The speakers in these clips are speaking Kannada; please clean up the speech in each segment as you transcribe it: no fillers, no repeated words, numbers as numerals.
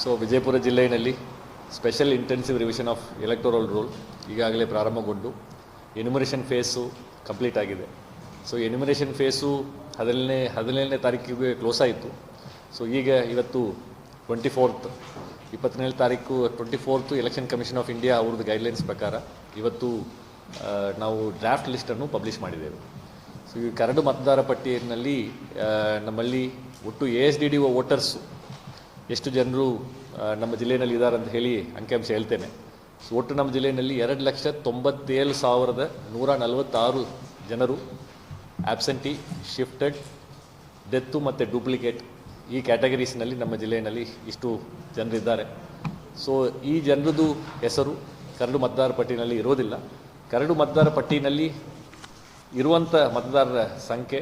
ಸೊ ವಿಜಯಪುರ ಜಿಲ್ಲೆಯಲ್ಲಿ special intensive revision of electoral rule ಈಗಾಗಲೇ ಪ್ರಾರಂಭಗೊಂಡು ಎನ್ಯುಮರೇಷನ್ ಫೇಸು ಕಂಪ್ಲೀಟ್ ಆಗಿದೆ. ಸೊ ಎನ್ಯುಮರೇಷನ್ ಫೇಸು 17ನೇ ತಾರೀಕಿಗೆ ಕ್ಲೋಸ್ ಆಯಿತು. ಸೊ ಈಗ ಇವತ್ತು 24ನೇ ತಾರೀಕು 24 ಎಲೆಕ್ಷನ್ ಕಮಿಷನ್ ಆಫ್ ಇಂಡಿಯಾ ಅವ್ರದ್ದು ಗೈಡ್ಲೈನ್ಸ್ ಪ್ರಕಾರ ಇವತ್ತು ನಾವು ಡ್ರಾಫ್ಟ್ ಲಿಸ್ಟನ್ನು ಪಬ್ಲಿಷ್ ಮಾಡಿದ್ದೇವೆ. ಸೊ ಈ ಕರಡು ಮತದಾರ ಪಟ್ಟಿಯಲ್ಲಿ ನಮ್ಮಲ್ಲಿ ಒಟ್ಟು ASDDO ವೋಟರ್ಸು ಎಷ್ಟು ಜನರು ನಮ್ಮ ಜಿಲ್ಲೆಯಲ್ಲಿ ಇದ್ದಾರೆ ಅಂತ ಹೇಳಿ ಅಂಕಿಅಂಶ ಹೇಳ್ತೇನೆ. ಸೊ ಒಟ್ಟು ನಮ್ಮ ಜಿಲ್ಲೆಯಲ್ಲಿ 2,97,146 ಜನರು ಆಬ್ಸೆಂಟಿ, ಶಿಫ್ಟೆಡ್, ಡೆತ್ತು ಮತ್ತು ಡೂಪ್ಲಿಕೇಟ್ ಈ ಕ್ಯಾಟಗರೀಸ್ನಲ್ಲಿ ನಮ್ಮ ಜಿಲ್ಲೆಯಲ್ಲಿ ಇಷ್ಟು ಜನರಿದ್ದಾರೆ. ಸೊ ಈ ಜನರದು ಹೆಸರು ಕರಡು ಮತದಾರ ಪಟ್ಟಿನಲ್ಲಿ ಇರೋದಿಲ್ಲ. ಕರಡು ಮತದಾರ ಪಟ್ಟಿನಲ್ಲಿ ಇರುವಂಥ ಮತದಾರರ ಸಂಖ್ಯೆ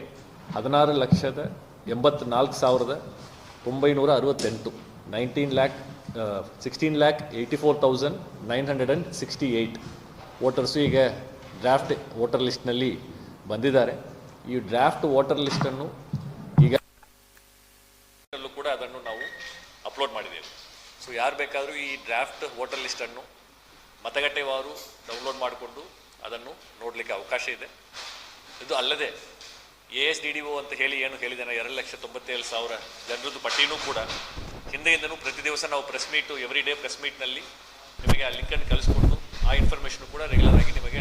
16,84,968 16,84,968 ವೋಟರ್ಸು ಈಗ ಡ್ರಾಫ್ಟ್ ವೋಟರ್ ಲಿಸ್ಟ್ನಲ್ಲಿ ಬಂದಿದ್ದಾರೆ. ಈ ಡ್ರಾಫ್ಟ್ ವೋಟರ್ ಲಿಸ್ಟನ್ನು ಈಗ ಕೂಡ ಅದನ್ನು ನಾವು ಅಪ್ಲೋಡ್ ಮಾಡಿದ್ದೇವೆ. ಸೊ ಯಾರು ಬೇಕಾದರೂ ಈ ಡ್ರಾಫ್ಟ್ ವೋಟರ್ ಲಿಸ್ಟನ್ನು ಮತಗಟ್ಟೆವಾರು ಡೌನ್ಲೋಡ್ ಮಾಡಿಕೊಂಡು ಅದನ್ನು ನೋಡಲಿಕ್ಕೆ ಅವಕಾಶ ಇದೆ. ಇದು ಅಲ್ಲದೆ ASDDO ಅಂತ ಹೇಳಿ ಏನು ಹೇಳಿದ್ದೇನೆ 2,97,000 ಜನರದ್ದು ಪಟ್ಟಿನೂ ಕೂಡ ಹಿಂದೆಯಿಂದನೂ ಪ್ರತಿ ದಿವಸ ನಾವು press meet every day press ಮೀಟ್ನಲ್ಲಿ ನಿಮಗೆ ಆ ಲಿಂಕನ್ನು ಕಳಿಸ್ಕೊಂಡು ಆ ಇನ್ಫಾರ್ಮೇಷನ್ ಕೂಡ ರೆಗ್ಯುಲರ್ ಆಗಿ ನಿಮಗೆ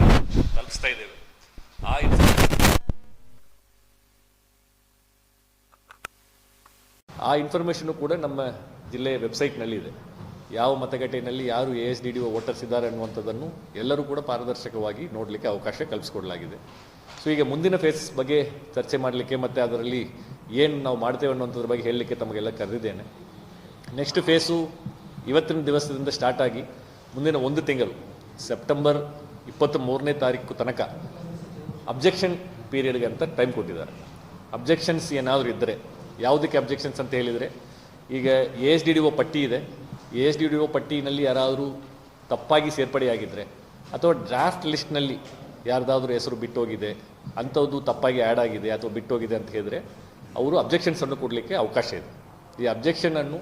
ತಲುಪಿಸ್ತಾ ಇದ್ದೇವೆ. ಆ ಇನ್ಫಾರ್ಮೇಷನ್ನು ಕೂಡ ನಮ್ಮ ಜಿಲ್ಲೆಯ ವೆಬ್ಸೈಟ್ನಲ್ಲಿ ಇದೆ. ಯಾವ ಮತಗಟ್ಟೆಯಲ್ಲಿ ಯಾರು ASDDO ವೋಟರ್ಸ್ ಇದ್ದಾರೆ ಅನ್ನುವಂಥದ್ದನ್ನು ಎಲ್ಲರೂ ಕೂಡ ಪಾರದರ್ಶಕವಾಗಿ ನೋಡಲಿಕ್ಕೆ ಅವಕಾಶ ಕಲ್ಪಿಸ್ಕೊಡಲಾಗಿದೆ. ಸೊ ಈಗ ಮುಂದಿನ ಫೇಸ್ ಬಗ್ಗೆ ಚರ್ಚೆ ಮಾಡಲಿಕ್ಕೆ ಮತ್ತು ಅದರಲ್ಲಿ ಏನು ನಾವು ಮಾಡ್ತೇವೆ ಅನ್ನುವಂಥದ್ರ ಬಗ್ಗೆ ಹೇಳಲಿಕ್ಕೆ ತಮಗೆಲ್ಲ ಕರೆದಿದ್ದೇನೆ. ನೆಕ್ಸ್ಟ್ ಫೇಸು ಇವತ್ತಿನ ದಿವಸದಿಂದ ಸ್ಟಾರ್ಟ್ ಆಗಿ ಮುಂದಿನ 1 ತಿಂಗಳು ಸೆಪ್ಟೆಂಬರ್ 23ನೇ ತಾರೀಕು ತನಕ ಅಬ್ಜೆಕ್ಷನ್ ಪೀರಿಯಡ್ಗೆ ಅಂತ ಟೈಮ್ ಕೊಟ್ಟಿದ್ದಾರೆ. ಅಬ್ಜೆಕ್ಷನ್ಸ್ ಏನಾದರೂ ಇದ್ದರೆ, ಯಾವುದಕ್ಕೆ ಅಬ್ಜೆಕ್ಷನ್ಸ್ ಅಂತ ಹೇಳಿದರೆ, ಈಗ ASDDO ಪಟ್ಟಿ ಇದೆ, ASDDO ಪಟ್ಟಿನಲ್ಲಿ ಯಾರಾದರೂ ತಪ್ಪಾಗಿ ಸೇರ್ಪಡೆಯಾಗಿದ್ದರೆ ಅಥವಾ ಡ್ರಾಫ್ಟ್ ಲಿಸ್ಟ್ನಲ್ಲಿ ಯಾರ್ದಾದ್ರೂ ಹೆಸರು ಬಿಟ್ಟೋಗಿದೆ, ಅಂಥದ್ದು ತಪ್ಪಾಗಿ ಆ್ಯಡ್ ಆಗಿದೆ ಅಥವಾ ಬಿಟ್ಟೋಗಿದೆ ಅಂತ ಹೇಳಿದರೆ ಅವರು ಅಬ್ಜೆಕ್ಷನ್ಸನ್ನು ಕೊಡಲಿಕ್ಕೆ ಅವಕಾಶ ಇದೆ. ಈ ಅಬ್ಜೆಕ್ಷನನ್ನು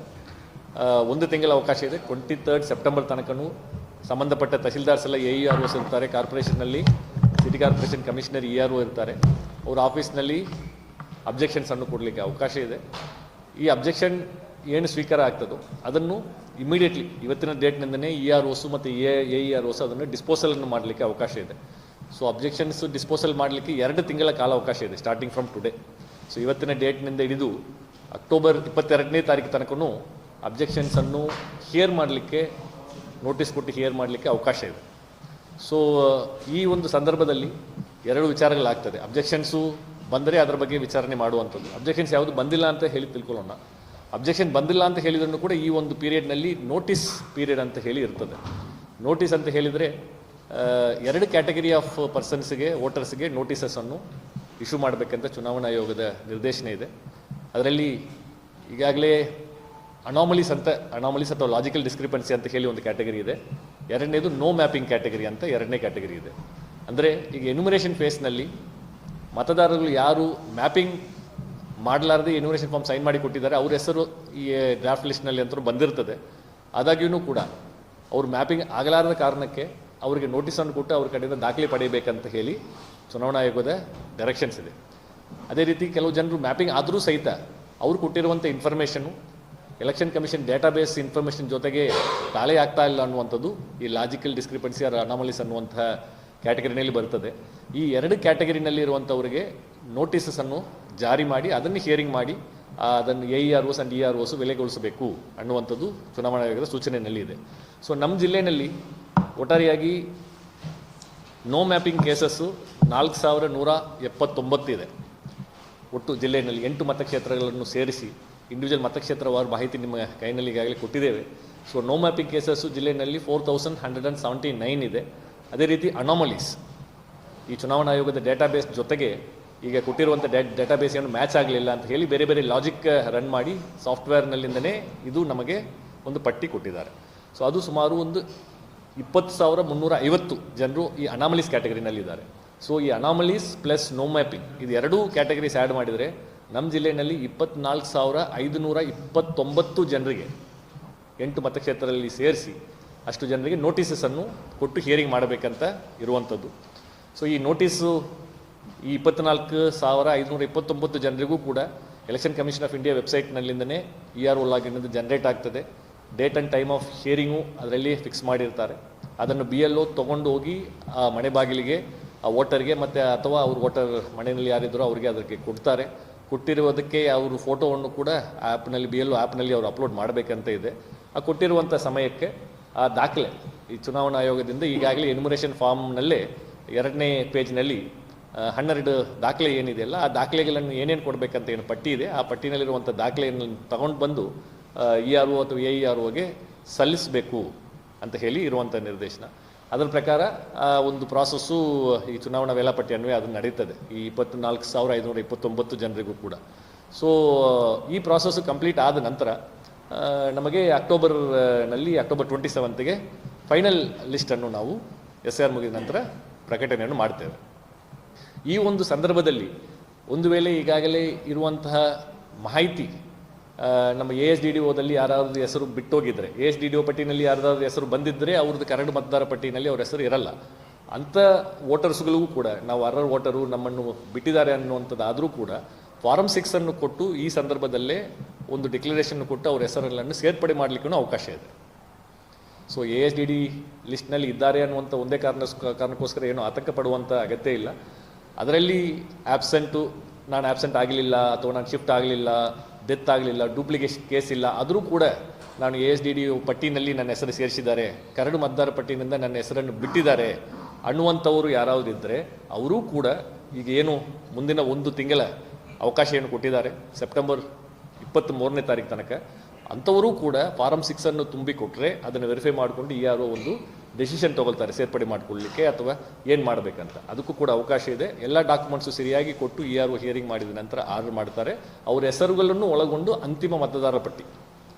1 ತಿಂಗಳ ಅವಕಾಶ ಇದೆ. 23 ಸೆಪ್ಟೆಂಬರ್ ತನಕನೂ ಸಂಬಂಧಪಟ್ಟ ತಹಸೀಲ್ದಾರ್ಸ್ ಎಲ್ಲ AEROs ಇರ್ತಾರೆ, ಕಾರ್ಪೊರೇಷನ್ನಲ್ಲಿ ಸಿಟಿ ಕಾರ್ಪೊರೇಷನ್ ಕಮಿಷನರ್ ERO ಇರ್ತಾರೆ, ಅವ್ರ ಆಫೀಸ್ನಲ್ಲಿ ಅಬ್ಜೆಕ್ಷನ್ಸನ್ನು ಕೊಡಲಿಕ್ಕೆ ಅವಕಾಶ ಇದೆ. ಈ ಅಬ್ಜೆಕ್ಷನ್ ಏನು ಸ್ವೀಕಾರ ಆಗ್ತದೋ ಅದನ್ನು ಇಮಿಡಿಯೇಟ್ಲಿ ಇವತ್ತಿನ ಡೇಟ್ನಿಂದನೇ EROs ಮತ್ತು AEROs ಅದನ್ನು ಡಿಸ್ಪೋಸಲನ್ನು ಮಾಡಲಿಕ್ಕೆ ಅವಕಾಶ ಇದೆ. ಸೊ ಅಬ್ಜೆಕ್ಷನ್ಸ್ ಡಿಸ್ಪೋಸಲ್ ಮಾಡಲಿಕ್ಕೆ 2 ತಿಂಗಳ ಕಾಲಾವಕಾಶ ಇದೆ ಸ್ಟಾರ್ಟಿಂಗ್ ಫ್ರಮ್ ಟುಡೇ. ಸೊ ಇವತ್ತಿನ ಡೇಟ್ನಿಂದ ಹಿಡಿದು ಅಕ್ಟೋಬರ್ 22ನೇ ತಾರೀಕು ತನಕನೂ ಅಬ್ಜೆಕ್ಷನ್ಸನ್ನು ಹಿಯರ್ ಮಾಡಲಿಕ್ಕೆ ನೋಟಿಸ್ ಕೊಟ್ಟು ಹಿಯರ್ ಮಾಡಲಿಕ್ಕೆ ಅವಕಾಶ ಇದೆ. ಸೊ ಈ ಒಂದು ಸಂದರ್ಭದಲ್ಲಿ 2 ವಿಚಾರಗಳಾಗ್ತದೆ. ಅಬ್ಜೆಕ್ಷನ್ಸು ಬಂದರೆ ಅದರ ಬಗ್ಗೆ ವಿಚಾರಣೆ ಮಾಡುವಂಥದ್ದು. ಅಬ್ಜೆಕ್ಷನ್ಸ್ ಯಾವುದು ಬಂದಿಲ್ಲ ಅಂತ ಹೇಳಿ ತಿಳ್ಕೊಳ್ಳೋಣ. ಅಬ್ಜೆಕ್ಷನ್ ಬಂದಿಲ್ಲ ಅಂತ ಹೇಳಿದ್ರು ಕೂಡ ಈ ಒಂದು ಪೀರಿಯಡ್ನಲ್ಲಿ ನೋಟಿಸ್ ಪೀರಿಯಡ್ ಅಂತ ಹೇಳಿ ಇರ್ತದೆ. ನೋಟಿಸ್ ಅಂತ ಹೇಳಿದರೆ 2 ಕ್ಯಾಟಗರಿ ಆಫ್ ಪರ್ಸನ್ಸ್ಗೆ, ವೋಟರ್ಸ್ಗೆ ನೋಟಿಸಸ್ಸನ್ನು ಇಶ್ಯೂ ಮಾಡಬೇಕಂತ ಚುನಾವಣಾ ಆಯೋಗದ ನಿರ್ದೇಶನ ಇದೆ. ಅದರಲ್ಲಿ ಈಗಾಗಲೇ ಅನಾಮಲೀಸ್ ಅಥವಾ ಲಾಜಿಕಲ್ ಡಿಸ್ಕ್ರಿಪೆನ್ಸಿ ಅಂತ ಹೇಳಿ ಒಂದು ಕ್ಯಾಟಗರಿ ಇದೆ. 2ನೇದು ನೋ ಮ್ಯಾಪಿಂಗ್ ಕ್ಯಾಟಗರಿ ಅಂತ 2ನೇ ಕ್ಯಾಟಗರಿ ಇದೆ. ಅಂದರೆ ಈಗ ಎನ್ಯುಮರೇಷನ್ ಫೇಸ್ನಲ್ಲಿ ಮತದಾರರು ಯಾರು ಮ್ಯಾಪಿಂಗ್ ಮಾಡಲಾರದೆ ಎನ್ಯುಮರೇಷನ್ ಫಾರ್ಮ್ ಸೈನ್ ಮಾಡಿ ಕೊಟ್ಟಿದ್ದಾರೆ ಅವ್ರ ಹೆಸರು ಈ ಡ್ರಾಫ್ಟ್ ಲಿಸ್ಟ್ನಲ್ಲಿ ಅಂತೂ ಬಂದಿರ್ತದೆ. ಆದಾಗ್ಯೂ ಕೂಡ ಅವ್ರು ಮ್ಯಾಪಿಂಗ್ ಆಗಲಾರದ ಕಾರಣಕ್ಕೆ ಅವರಿಗೆ ನೋಟಿಸನ್ನು ಕೊಟ್ಟು ಅವ್ರ ಕಡೆಯಿಂದ ದಾಖಲೆ ಪಡೆಯಬೇಕಂತ ಹೇಳಿ ಚುನಾವಣಾ ಆಯೋಗದ ಡೈರೆಕ್ಷನ್ಸ್ ಇದೆ. ಅದೇ ರೀತಿ ಕೆಲವು ಜನರು ಮ್ಯಾಪಿಂಗ್ ಆದರೂ ಸಹಿತ ಅವ್ರು ಕೊಟ್ಟಿರುವಂಥ information election commission database information ಜೊತೆಗೆ ತಾಳೆ ಆಗ್ತಾ ಇಲ್ಲ ಅನ್ನುವಂಥದ್ದು ಈ ಲಾಜಿಕಲ್ ಡಿಸ್ಕ್ರಿಪೆನ್ಸಿ ಆರ್ ಅನಾಮಲೀಸ್ ಅನ್ನುವಂಥ ಕ್ಯಾಟಗರಿನಲ್ಲಿ ಬರ್ತದೆ. ಈ 2 ಕ್ಯಾಟಗರಿನಲ್ಲಿ ಇರುವಂಥವ್ರಿಗೆ ನೋಟಿಸಸ್ಸನ್ನು ಜಾರಿ ಮಾಡಿ ಅದನ್ನು ಹಿಯರಿಂಗ್ ಮಾಡಿ ಅದನ್ನು AEROs ಆ್ಯಂಡ್ EROs ಬೆಲೆಗೊಳಿಸಬೇಕು ಅನ್ನುವಂಥದ್ದು ಚುನಾವಣಾ ಆಯೋಗದ ಸೂಚನೆಯಲ್ಲಿ ಇದೆ. ಸೊ ನಮ್ಮ ಜಿಲ್ಲೆಯಲ್ಲಿ ಒಟ್ಟಾರೆಯಾಗಿ ನೋ ಮ್ಯಾಪಿಂಗ್ ಕೇಸಸ್ಸು 4,179 ಇದೆ. ಒಟ್ಟು ಜಿಲ್ಲೆಯಲ್ಲಿ 8 ಮತಕ್ಷೇತ್ರಗಳನ್ನು ಸೇರಿಸಿ ಇಂಡಿವಿಜುವಲ್ ಮತಕ್ಷೇತ್ರವಾರು ಮಾಹಿತಿ ನಿಮ್ಮ ಕೈನಲ್ಲಿ ಈಗಾಗಲೇ ಕೊಟ್ಟಿದ್ದೇವೆ. ಸೊ ನೋ ಮ್ಯಾಪಿಂಗ್ ಕೇಸಸ್ಸು ಜಿಲ್ಲೆಯಲ್ಲಿ 4,179 ಇದೆ. ಅದೇ ರೀತಿ ಅನಾಮಲೀಸ್ ಈ ಚುನಾವಣಾ ಆಯೋಗದ ಡೇಟಾಬೇಸ್ ಜೊತೆಗೆ ಈಗ ಕೊಟ್ಟಿರುವಂಥ ಡೇಟಾಬೇಸ್ ಏನು ಮ್ಯಾಚ್ ಆಗಲಿಲ್ಲ ಅಂತ ಹೇಳಿ ಬೇರೆ ಬೇರೆ ಲಾಜಿಕ್ ರನ್ ಮಾಡಿ ಸಾಫ್ಟ್ವೇರ್ನಲ್ಲಿಂದನೇ ಇದು ನಮಗೆ ಒಂದು ಪಟ್ಟಿ ಕೊಟ್ಟಿದ್ದಾರೆ. ಸೊ ಅದು ಸುಮಾರು ಒಂದು 20,350 ಜನರು ಈ ಅನಾಮಲೀಸ್ ಕ್ಯಾಟಗರಿನಲ್ಲಿದ್ದಾರೆ. ಸೊ ಈ ಅನಾಮಲೀಸ್ ಪ್ಲಸ್ ನೋ ಮ್ಯಾಪಿಂಗ್ ಇದು 2 ಕ್ಯಾಟಗರೀಸ್ ಆ್ಯಡ್ ಮಾಡಿದರೆ ನಮ್ಮ ಜಿಲ್ಲೆಯಲ್ಲಿ 24,529 ಜನರಿಗೆ 8 ಮತಕ್ಷೇತ್ರದಲ್ಲಿ ಸೇರಿಸಿ ಅಷ್ಟು ಜನರಿಗೆ ನೋಟಿಸನ್ನು ಕೊಟ್ಟು ಹಿಯರಿಂಗ್ ಮಾಡಬೇಕಂತ ಇರುವಂಥದ್ದು. ಸೊ ಈ ನೋಟಿಸು ಈ 24,529 ಜನರಿಗೂ ಕೂಡ ಎಲೆಕ್ಷನ್ ಕಮಿಷನ್ ಆಫ್ ಇಂಡಿಯಾ ವೆಬ್ಸೈಟ್ನಲ್ಲಿಂದನೇ ERO ಲಾಗಿನ್ ಜನರೇಟ್ ಆಗ್ತದೆ. Date and time of hearing ಅದರಲ್ಲಿ ಫಿಕ್ಸ್ ಮಾಡಿರ್ತಾರೆ. ಅದನ್ನು BLO ತೊಗೊಂಡು ಹೋಗಿ ಆ ಮನೆ ಬಾಗಿಲಿಗೆ ಆ ವೋಟರ್ಗೆ ಮತ್ತು ಅಥವಾ ಅವ್ರ ವೋಟರ್ ಮನೆಯಲ್ಲಿ ಯಾರಿದ್ದರೋ ಅವ್ರಿಗೆ ಅದಕ್ಕೆ ಕೊಡ್ತಾರೆ. ಕೊಟ್ಟಿರುವುದಕ್ಕೆ ಅವರು ಫೋಟೋವನ್ನು ಕೂಡ ಆ್ಯಪ್ನಲ್ಲಿ BLO ಆ್ಯಪ್ನಲ್ಲಿ ಅವರು ಅಪ್ಲೋಡ್ ಮಾಡಬೇಕಂತ ಇದೆ. ಆ ಕೊಟ್ಟಿರುವಂಥ ಸಮಯಕ್ಕೆ ಆ ದಾಖಲೆ ಈ ಚುನಾವಣಾ ಆಯೋಗದಿಂದ ಈಗಾಗಲೇ ಎನ್ಯುಮರೇಷನ್ ಫಾರ್ಮ್ನಲ್ಲೇ 2ನೇ ಪೇಜ್ನಲ್ಲಿ 12 ದಾಖಲೆ ಏನಿದೆಯಲ್ಲ ಆ ದಾಖಲೆಗಳನ್ನು ಏನೇನು ಕೊಡಬೇಕಂತ ಏನು ಪಟ್ಟಿ ಇದೆ, ಆ ಪಟ್ಟಿನಲ್ಲಿರುವಂಥ ದಾಖಲೆಯನ್ನು ತಗೊಂಡು ಬಂದು ERO ಅಥವಾ AEROಗೆ ಸಲ್ಲಿಸಬೇಕು ಅಂತ ಹೇಳಿ ಇರುವಂಥ ನಿರ್ದೇಶನ. ಅದರ ಪ್ರಕಾರ ಒಂದು ಪ್ರಾಸೆಸ್ಸು ಈ ಚುನಾವಣಾ ವೇಳಾಪಟ್ಟಿ ಅನ್ವಯ ಅದು ನಡೀತದೆ ಈ 24,529 ಜನರಿಗೂ ಕೂಡ. ಸೊ ಈ ಪ್ರಾಸೆಸ್ಸು ಕಂಪ್ಲೀಟ್ ಆದ ನಂತರ ನಮಗೆ ಅಕ್ಟೋಬರ್ 27ಗೆ ಫೈನಲ್ ಲಿಸ್ಟನ್ನು ನಾವು SIR ಮುಗಿದ ನಂತರ ಪ್ರಕಟಣೆಯನ್ನು ಮಾಡ್ತೇವೆ. ಈ ಒಂದು ಸಂದರ್ಭದಲ್ಲಿ ಒಂದು ವೇಳೆ ಈಗಾಗಲೇ ಇರುವಂತಹ ಮಾಹಿತಿ ನಮ್ಮ ASDDOದಲ್ಲಿ ಯಾರಾದ್ರೂ ಹೆಸರು ಬಿಟ್ಟೋಗಿದ್ರೆ, ASDDO ಪಟ್ಟಿನಲ್ಲಿ ಯಾರಾದ್ರೂ ಹೆಸರು ಬಂದಿದ್ದರೆ ಅವ್ರದ್ದು ಕರಡು ಮತದಾರ ಪಟ್ಟಿನಲ್ಲಿ ಅವ್ರ ಹೆಸರು ಇರಲ್ಲ. ಅಂಥ ವೋಟರ್ಸ್ಗಳಿಗೂ ಕೂಡ ನಾವು ಅರ್ಹರ ವೋಟರು ನಮ್ಮನ್ನು ಬಿಟ್ಟಿದ್ದಾರೆ ಅನ್ನುವಂಥದ್ದಾದರೂ ಕೂಡ ಫಾರಮ್ 6 ಅನ್ನು ಕೊಟ್ಟು ಈ ಸಂದರ್ಭದಲ್ಲೇ ಒಂದು ಡಿಕ್ಲರೇಷನ್ ಕೊಟ್ಟು ಅವ್ರ ಹೆಸರುಗಳನ್ನು ಸೇರ್ಪಡೆ ಮಾಡಲಿಕ್ಕೂ ಅವಕಾಶ ಇದೆ. ಸೊ ASDD ಲಿಸ್ಟ್ನಲ್ಲಿ ಇದ್ದಾರೆ ಅನ್ನುವಂಥ ಒಂದೇ ಕಾರಣಕ್ಕೋಸ್ಕರ ಏನೂ ಆತಂಕ ಪಡುವಂಥ ಅಗತ್ಯ ಇಲ್ಲ. ಅದರಲ್ಲಿ ಆಬ್ಸೆಂಟು, ನಾನು ಆಬ್ಸೆಂಟ್ ಆಗಲಿಲ್ಲ ಅಥವಾ ನಾನು ಶಿಫ್ಟ್ ಆಗಲಿಲ್ಲ, ಡೆತ್ ಆಗಲಿಲ್ಲ, ಡೂಪ್ಲಿಕೇಟ್ ಕೇಸ್ ಇಲ್ಲ, ಆದರೂ ಕೂಡ ನಾನು ASDDO ಪಟ್ಟಿನಲ್ಲಿ ನನ್ನ ಹೆಸರು ಸೇರಿಸಿದ್ದಾರೆ, ಕರಡು ಮತದಾರ ಪಟ್ಟಿನಿಂದ ನನ್ನ ಹೆಸರನ್ನು ಬಿಟ್ಟಿದ್ದಾರೆ ಅನ್ನುವಂಥವರು ಯಾರಾವುದಿದ್ದರೆ ಅವರೂ ಕೂಡ ಈಗ ಏನು ಮುಂದಿನ 1 ತಿಂಗಳ ಅವಕಾಶ ಏನು ಕೊಟ್ಟಿದ್ದಾರೆ ಸೆಪ್ಟೆಂಬರ್ 23ನೇ ತಾರೀಕು ತನಕ, ಅಂಥವರು ಕೂಡ ಫಾರಮ್ 6 ಅನ್ನು ತುಂಬಿಕೊಟ್ರೆ ಅದನ್ನು ವೆರಿಫೈ ಮಾಡಿಕೊಂಡು ERO ಒಂದು ಡೆಸಿಷನ್ ತೊಗೊಳ್ತಾರೆ ಸೇರ್ಪಡೆ ಮಾಡಿಕೊಳ್ಳಲಿಕ್ಕೆ ಅಥವಾ ಏನು ಮಾಡಬೇಕಂತ. ಅದಕ್ಕೂ ಕೂಡ ಅವಕಾಶ ಇದೆ. ಎಲ್ಲ ಡಾಕ್ಯುಮೆಂಟ್ಸು ಸರಿಯಾಗಿ ಕೊಟ್ಟು ERO ಹಿಯರಿಂಗ್ ಮಾಡಿದ ನಂತರ ಆರ್ಡರ್ ಮಾಡ್ತಾರೆ. ಅವ್ರ ಹೆಸರುಗಳನ್ನು ಒಳಗೊಂಡು ಅಂತಿಮ ಮತದಾರರ ಪಟ್ಟಿ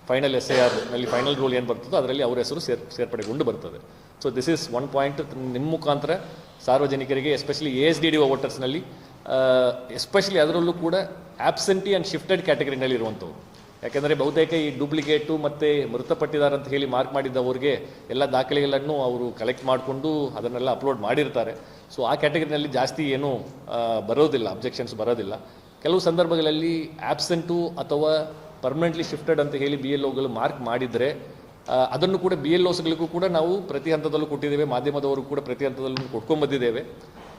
ಫೈನಲ್ SIRನಲ್ಲಿ ಫೈನಲ್ ರೂಲ್ ಏನು ಬರ್ತದೋ ಅದರಲ್ಲಿ ಅವ್ರ ಹೆಸರು ಸೇರ್ಪಡೆಗೊಂಡು ಬರ್ತದೆ. So this is one point. ನಿಮ್ಮ ಮುಖಾಂತರ ಸಾರ್ವಜನಿಕರಿಗೆ ಎಸ್ಪೆಷಲಿ ASDDO ವೋಟರ್ಸ್ನಲ್ಲಿ ಎಸ್ಪೆಷಲಿ ಅದರಲ್ಲೂ ಕೂಡ ಆಬ್ಸೆಂಟಿ ಆ್ಯಂಡ್ ಶಿಫ್ಟೆಡ್ ಕ್ಯಾಟಗರಿನಲ್ಲಿ ಇರುವಂಥವು. ಯಾಕೆಂದರೆ ಬಹುತೇಕ ಈ ಡೂಪ್ಲಿಕೇಟು ಮತ್ತು ಮೃತಪಟ್ಟಿದ್ದಾರೆ ಅಂತ ಹೇಳಿ ಮಾರ್ಕ್ ಮಾಡಿದ್ದವ್ರಿಗೆ ಎಲ್ಲ ದಾಖಲೆಗಳನ್ನು ಅವರು ಕಲೆಕ್ಟ್ ಮಾಡಿಕೊಂಡು ಅದನ್ನೆಲ್ಲ ಅಪ್ಲೋಡ್ ಮಾಡಿರ್ತಾರೆ. ಸೊ ಆ ಕ್ಯಾಟಗರಿನಲ್ಲಿ ಜಾಸ್ತಿ ಏನೂ ಬರೋದಿಲ್ಲ, ಅಬ್ಜೆಕ್ಷನ್ಸ್ ಬರೋದಿಲ್ಲ. ಕೆಲವು ಸಂದರ್ಭಗಳಲ್ಲಿ ಆಬ್ಸೆಂಟು ಅಥವಾ ಪರ್ಮನೆಂಟ್ಲಿ ಶಿಫ್ಟೆಡ್ ಅಂತ ಹೇಳಿ BLOಗಳು ಮಾರ್ಕ್ ಮಾಡಿದರೆ ಅದನ್ನು ಕೂಡ BLOಸ್ಗಳಿಗೂ ಕೂಡ ನಾವು ಪ್ರತಿ ಹಂತದಲ್ಲೂ ಕೊಟ್ಟಿದ್ದೇವೆ, ಮಾಧ್ಯಮದವರು ಕೂಡ ಪ್ರತಿ ಹಂತದಲ್ಲೂ ಕೊಟ್ಕೊಂಡ್ಬಂದಿದ್ದೇವೆ.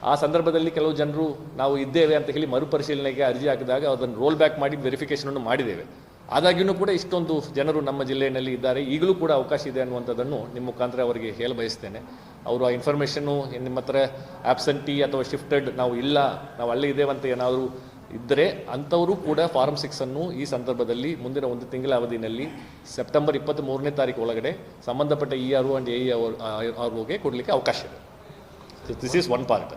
ಆ ಸಂದರ್ಭದಲ್ಲಿ ಕೆಲವು ಜನರು ನಾವು ಇದ್ದೇವೆ ಅಂತ ಹೇಳಿ ಮರುಪರಿಶೀಲನೆಗೆ ಅರ್ಜಿ ಹಾಕಿದಾಗ ಅದನ್ನು ರೋಲ್ ಬ್ಯಾಕ್ ಮಾಡಿ ವೆರಿಫಿಕೇಷನನ್ನು ಮಾಡಿದ್ದೇವೆ. ಆದಾಗ್ಯೂ ಕೂಡ ಇಷ್ಟೊಂದು ಜನರು ನಮ್ಮ ಜಿಲ್ಲೆಯಲ್ಲಿ ಇದ್ದಾರೆ, ಈಗಲೂ ಕೂಡ ಅವಕಾಶ ಇದೆ ಅನ್ನುವಂಥದ್ದನ್ನು ನಿಮ್ಮ ಮುಖಾಂತರ ಅವರಿಗೆ ಹೇಳ ಬಯಸ್ತೇನೆ. ಅವರು ಆ ಇನ್ಫಾರ್ಮೇಷನ್ನು ನಿಮ್ಮ ಹತ್ರ ಆಬ್ಸೆಂಟಿ ಅಥವಾ ಶಿಫ್ಟೆಡ್ ನಾವು ಇಲ್ಲ, ನಾವು ಅಲ್ಲೇ ಇದ್ದೇವೆ ಅಂತ ಏನಾದರೂ ಇದ್ದರೆ ಅಂಥವರು ಕೂಡ ಫಾರಮ್ 6 ಅನ್ನು ಈ ಸಂದರ್ಭದಲ್ಲಿ ಮುಂದಿನ 1 ತಿಂಗಳ ಅವಧಿಯಲ್ಲಿ ಸೆಪ್ಟೆಂಬರ್ 23ನೇ ತಾರೀಕು ಒಳಗಡೆ ಸಂಬಂಧಪಟ್ಟ ERO ಆ್ಯಂಡ್ AEROಗೆ ಕೊಡಲಿಕ್ಕೆ ಅವಕಾಶ ಇದೆ. This is one part.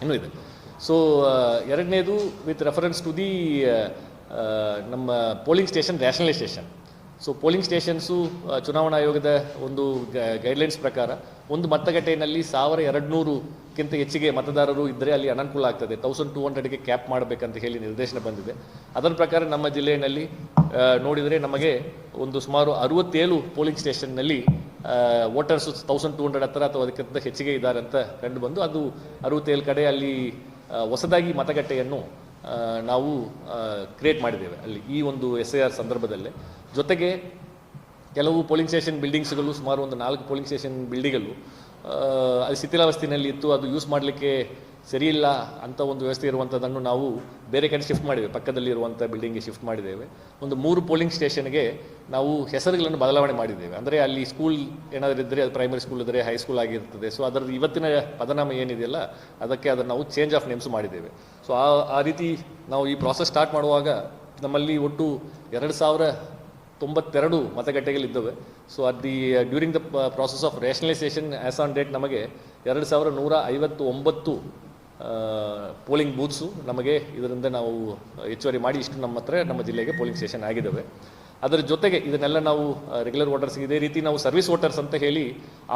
ಇನ್ನೂ ಇದೆ. ಸೊ ಎರಡನೇದು ವಿತ್ ರೆಫರೆನ್ಸ್ ಟು ದಿ ನಮ್ಮ polling station rationalisation. So polling stations ಚುನಾವಣಾ ಆಯೋಗದ ಒಂದು ಗೈಡ್ಲೈನ್ಸ್ ಪ್ರಕಾರ ಒಂದು ಮತಗಟ್ಟೆಯಲ್ಲಿ 1200ಕ್ಕಿಂತ ಹೆಚ್ಚಿಗೆ ಮತದಾರರು ಇದ್ದರೆ ಅಲ್ಲಿ ಅನನುಕೂಲ ಆಗ್ತದೆ. 1200ಗೆ ಕ್ಯಾಪ್ ಮಾಡಬೇಕಂತ ಹೇಳಿ ನಿರ್ದೇಶನ ಬಂದಿದೆ. ಅದರ ಪ್ರಕಾರ ನಮ್ಮ ಜಿಲ್ಲೆಯಲ್ಲಿ ನೋಡಿದರೆ ನಮಗೆ ಒಂದು ಸುಮಾರು 67 ಪೋಲಿಂಗ್ ಸ್ಟೇಷನ್ನಲ್ಲಿ ವೋಟರ್ಸು 1200 ಹತ್ತಿರ ಅಥವಾ ಅದಕ್ಕಿಂತ ಹೆಚ್ಚಿಗೆ ಇದ್ದಾರೆ ಅಂತ ಕಂಡು ಬಂದು ಅದು 67 ಕಡೆ ಅಲ್ಲಿ ಹೊಸದಾಗಿ ಮತಗಟ್ಟೆಯನ್ನು ನಾವು ಕ್ರಿಯೇಟ್ ಮಾಡಿದ್ದೇವೆ ಅಲ್ಲಿ ಈ ಒಂದು SIR ಸಂದರ್ಭದಲ್ಲೇ. ಜೊತೆಗೆ ಕೆಲವು ಪೋಲಿಂಗ್ ಸ್ಟೇಷನ್ ಬಿಲ್ಡಿಂಗ್ಸ್ಗಳು ಸುಮಾರು ಒಂದು 4 ಪೋಲಿಂಗ್ ಸ್ಟೇಷನ್ ಬಿಲ್ಡಿಂಗಲ್ಲಿ ಅದು ಶಿಥಿಲಾವಸ್ಥೆಯಲ್ಲಿ ಇತ್ತು, ಅದು ಯೂಸ್ ಮಾಡಲಿಕ್ಕೆ ಸರಿಯಿಲ್ಲ ಅಂತ ಒಂದು ವ್ಯವಸ್ಥೆ ಇರುವಂಥದ್ದನ್ನು ನಾವು ಬೇರೆ ಕಡೆ ಶಿಫ್ಟ್ ಮಾಡಿದ್ದೇವೆ, ಪಕ್ಕದಲ್ಲಿ ಇರುವಂಥ ಬಿಲ್ಡಿಂಗ್ಗೆ ಶಿಫ್ಟ್ ಮಾಡಿದ್ದೇವೆ. ಒಂದು 3 ಪೋಲಿಂಗ್ ಸ್ಟೇಷನ್ಗೆ ನಾವು ಹೆಸರುಗಳನ್ನು ಬದಲಾವಣೆ ಮಾಡಿದ್ದೇವೆ. ಅಂದರೆ ಅಲ್ಲಿ ಸ್ಕೂಲ್ ಏನಾದರೂ ಇದ್ದರೆ ಅದು ಪ್ರೈಮರಿ ಸ್ಕೂಲ್ ಇದ್ದರೆ ಹೈಸ್ಕೂಲ್ ಆಗಿರ್ತದೆ. ಸೊ ಅದರ ಇವತ್ತಿನ ಪದನಾಮ ಏನಿದೆಯಲ್ಲ ಅದಕ್ಕೆ ಅದನ್ನು ನಾವು ಚೇಂಜ್ ಆಫ್ ನೇಮ್ಸ್ ಮಾಡಿದ್ದೇವೆ. ಸೊ ಆ ರೀತಿ ನಾವು ಈ ಪ್ರಾಸೆಸ್ ಸ್ಟಾರ್ಟ್ ಮಾಡುವಾಗ ನಮ್ಮಲ್ಲಿ ಒಟ್ಟು 2092 ಮತಗಟ್ಟೆಗಳಿದ್ದವೆ. So during the process of rationalisation as on date ನಮಗೆ 2159 ಪೋಲಿಂಗ್ ಬೂತ್ಸು ನಮಗೆ ಇದರಿಂದ ನಾವು ಹೆಚ್ಚುವರಿ ಮಾಡಿ ಇಷ್ಟು ನಮ್ಮ ಜಿಲ್ಲೆಗೆ ಪೋಲಿಂಗ್ ಸ್ಟೇಷನ್ ಆಗಿದ್ದಾವೆ. ಅದರ ಜೊತೆಗೆ ಇದನ್ನೆಲ್ಲ ನಾವು ರೆಗ್ಯುಲರ್ ವೋಟರ್ಸ್ ಇದೇ ರೀತಿ ನಾವು ಸರ್ವಿಸ್ ವೋಟರ್ಸ್ ಅಂತ ಹೇಳಿ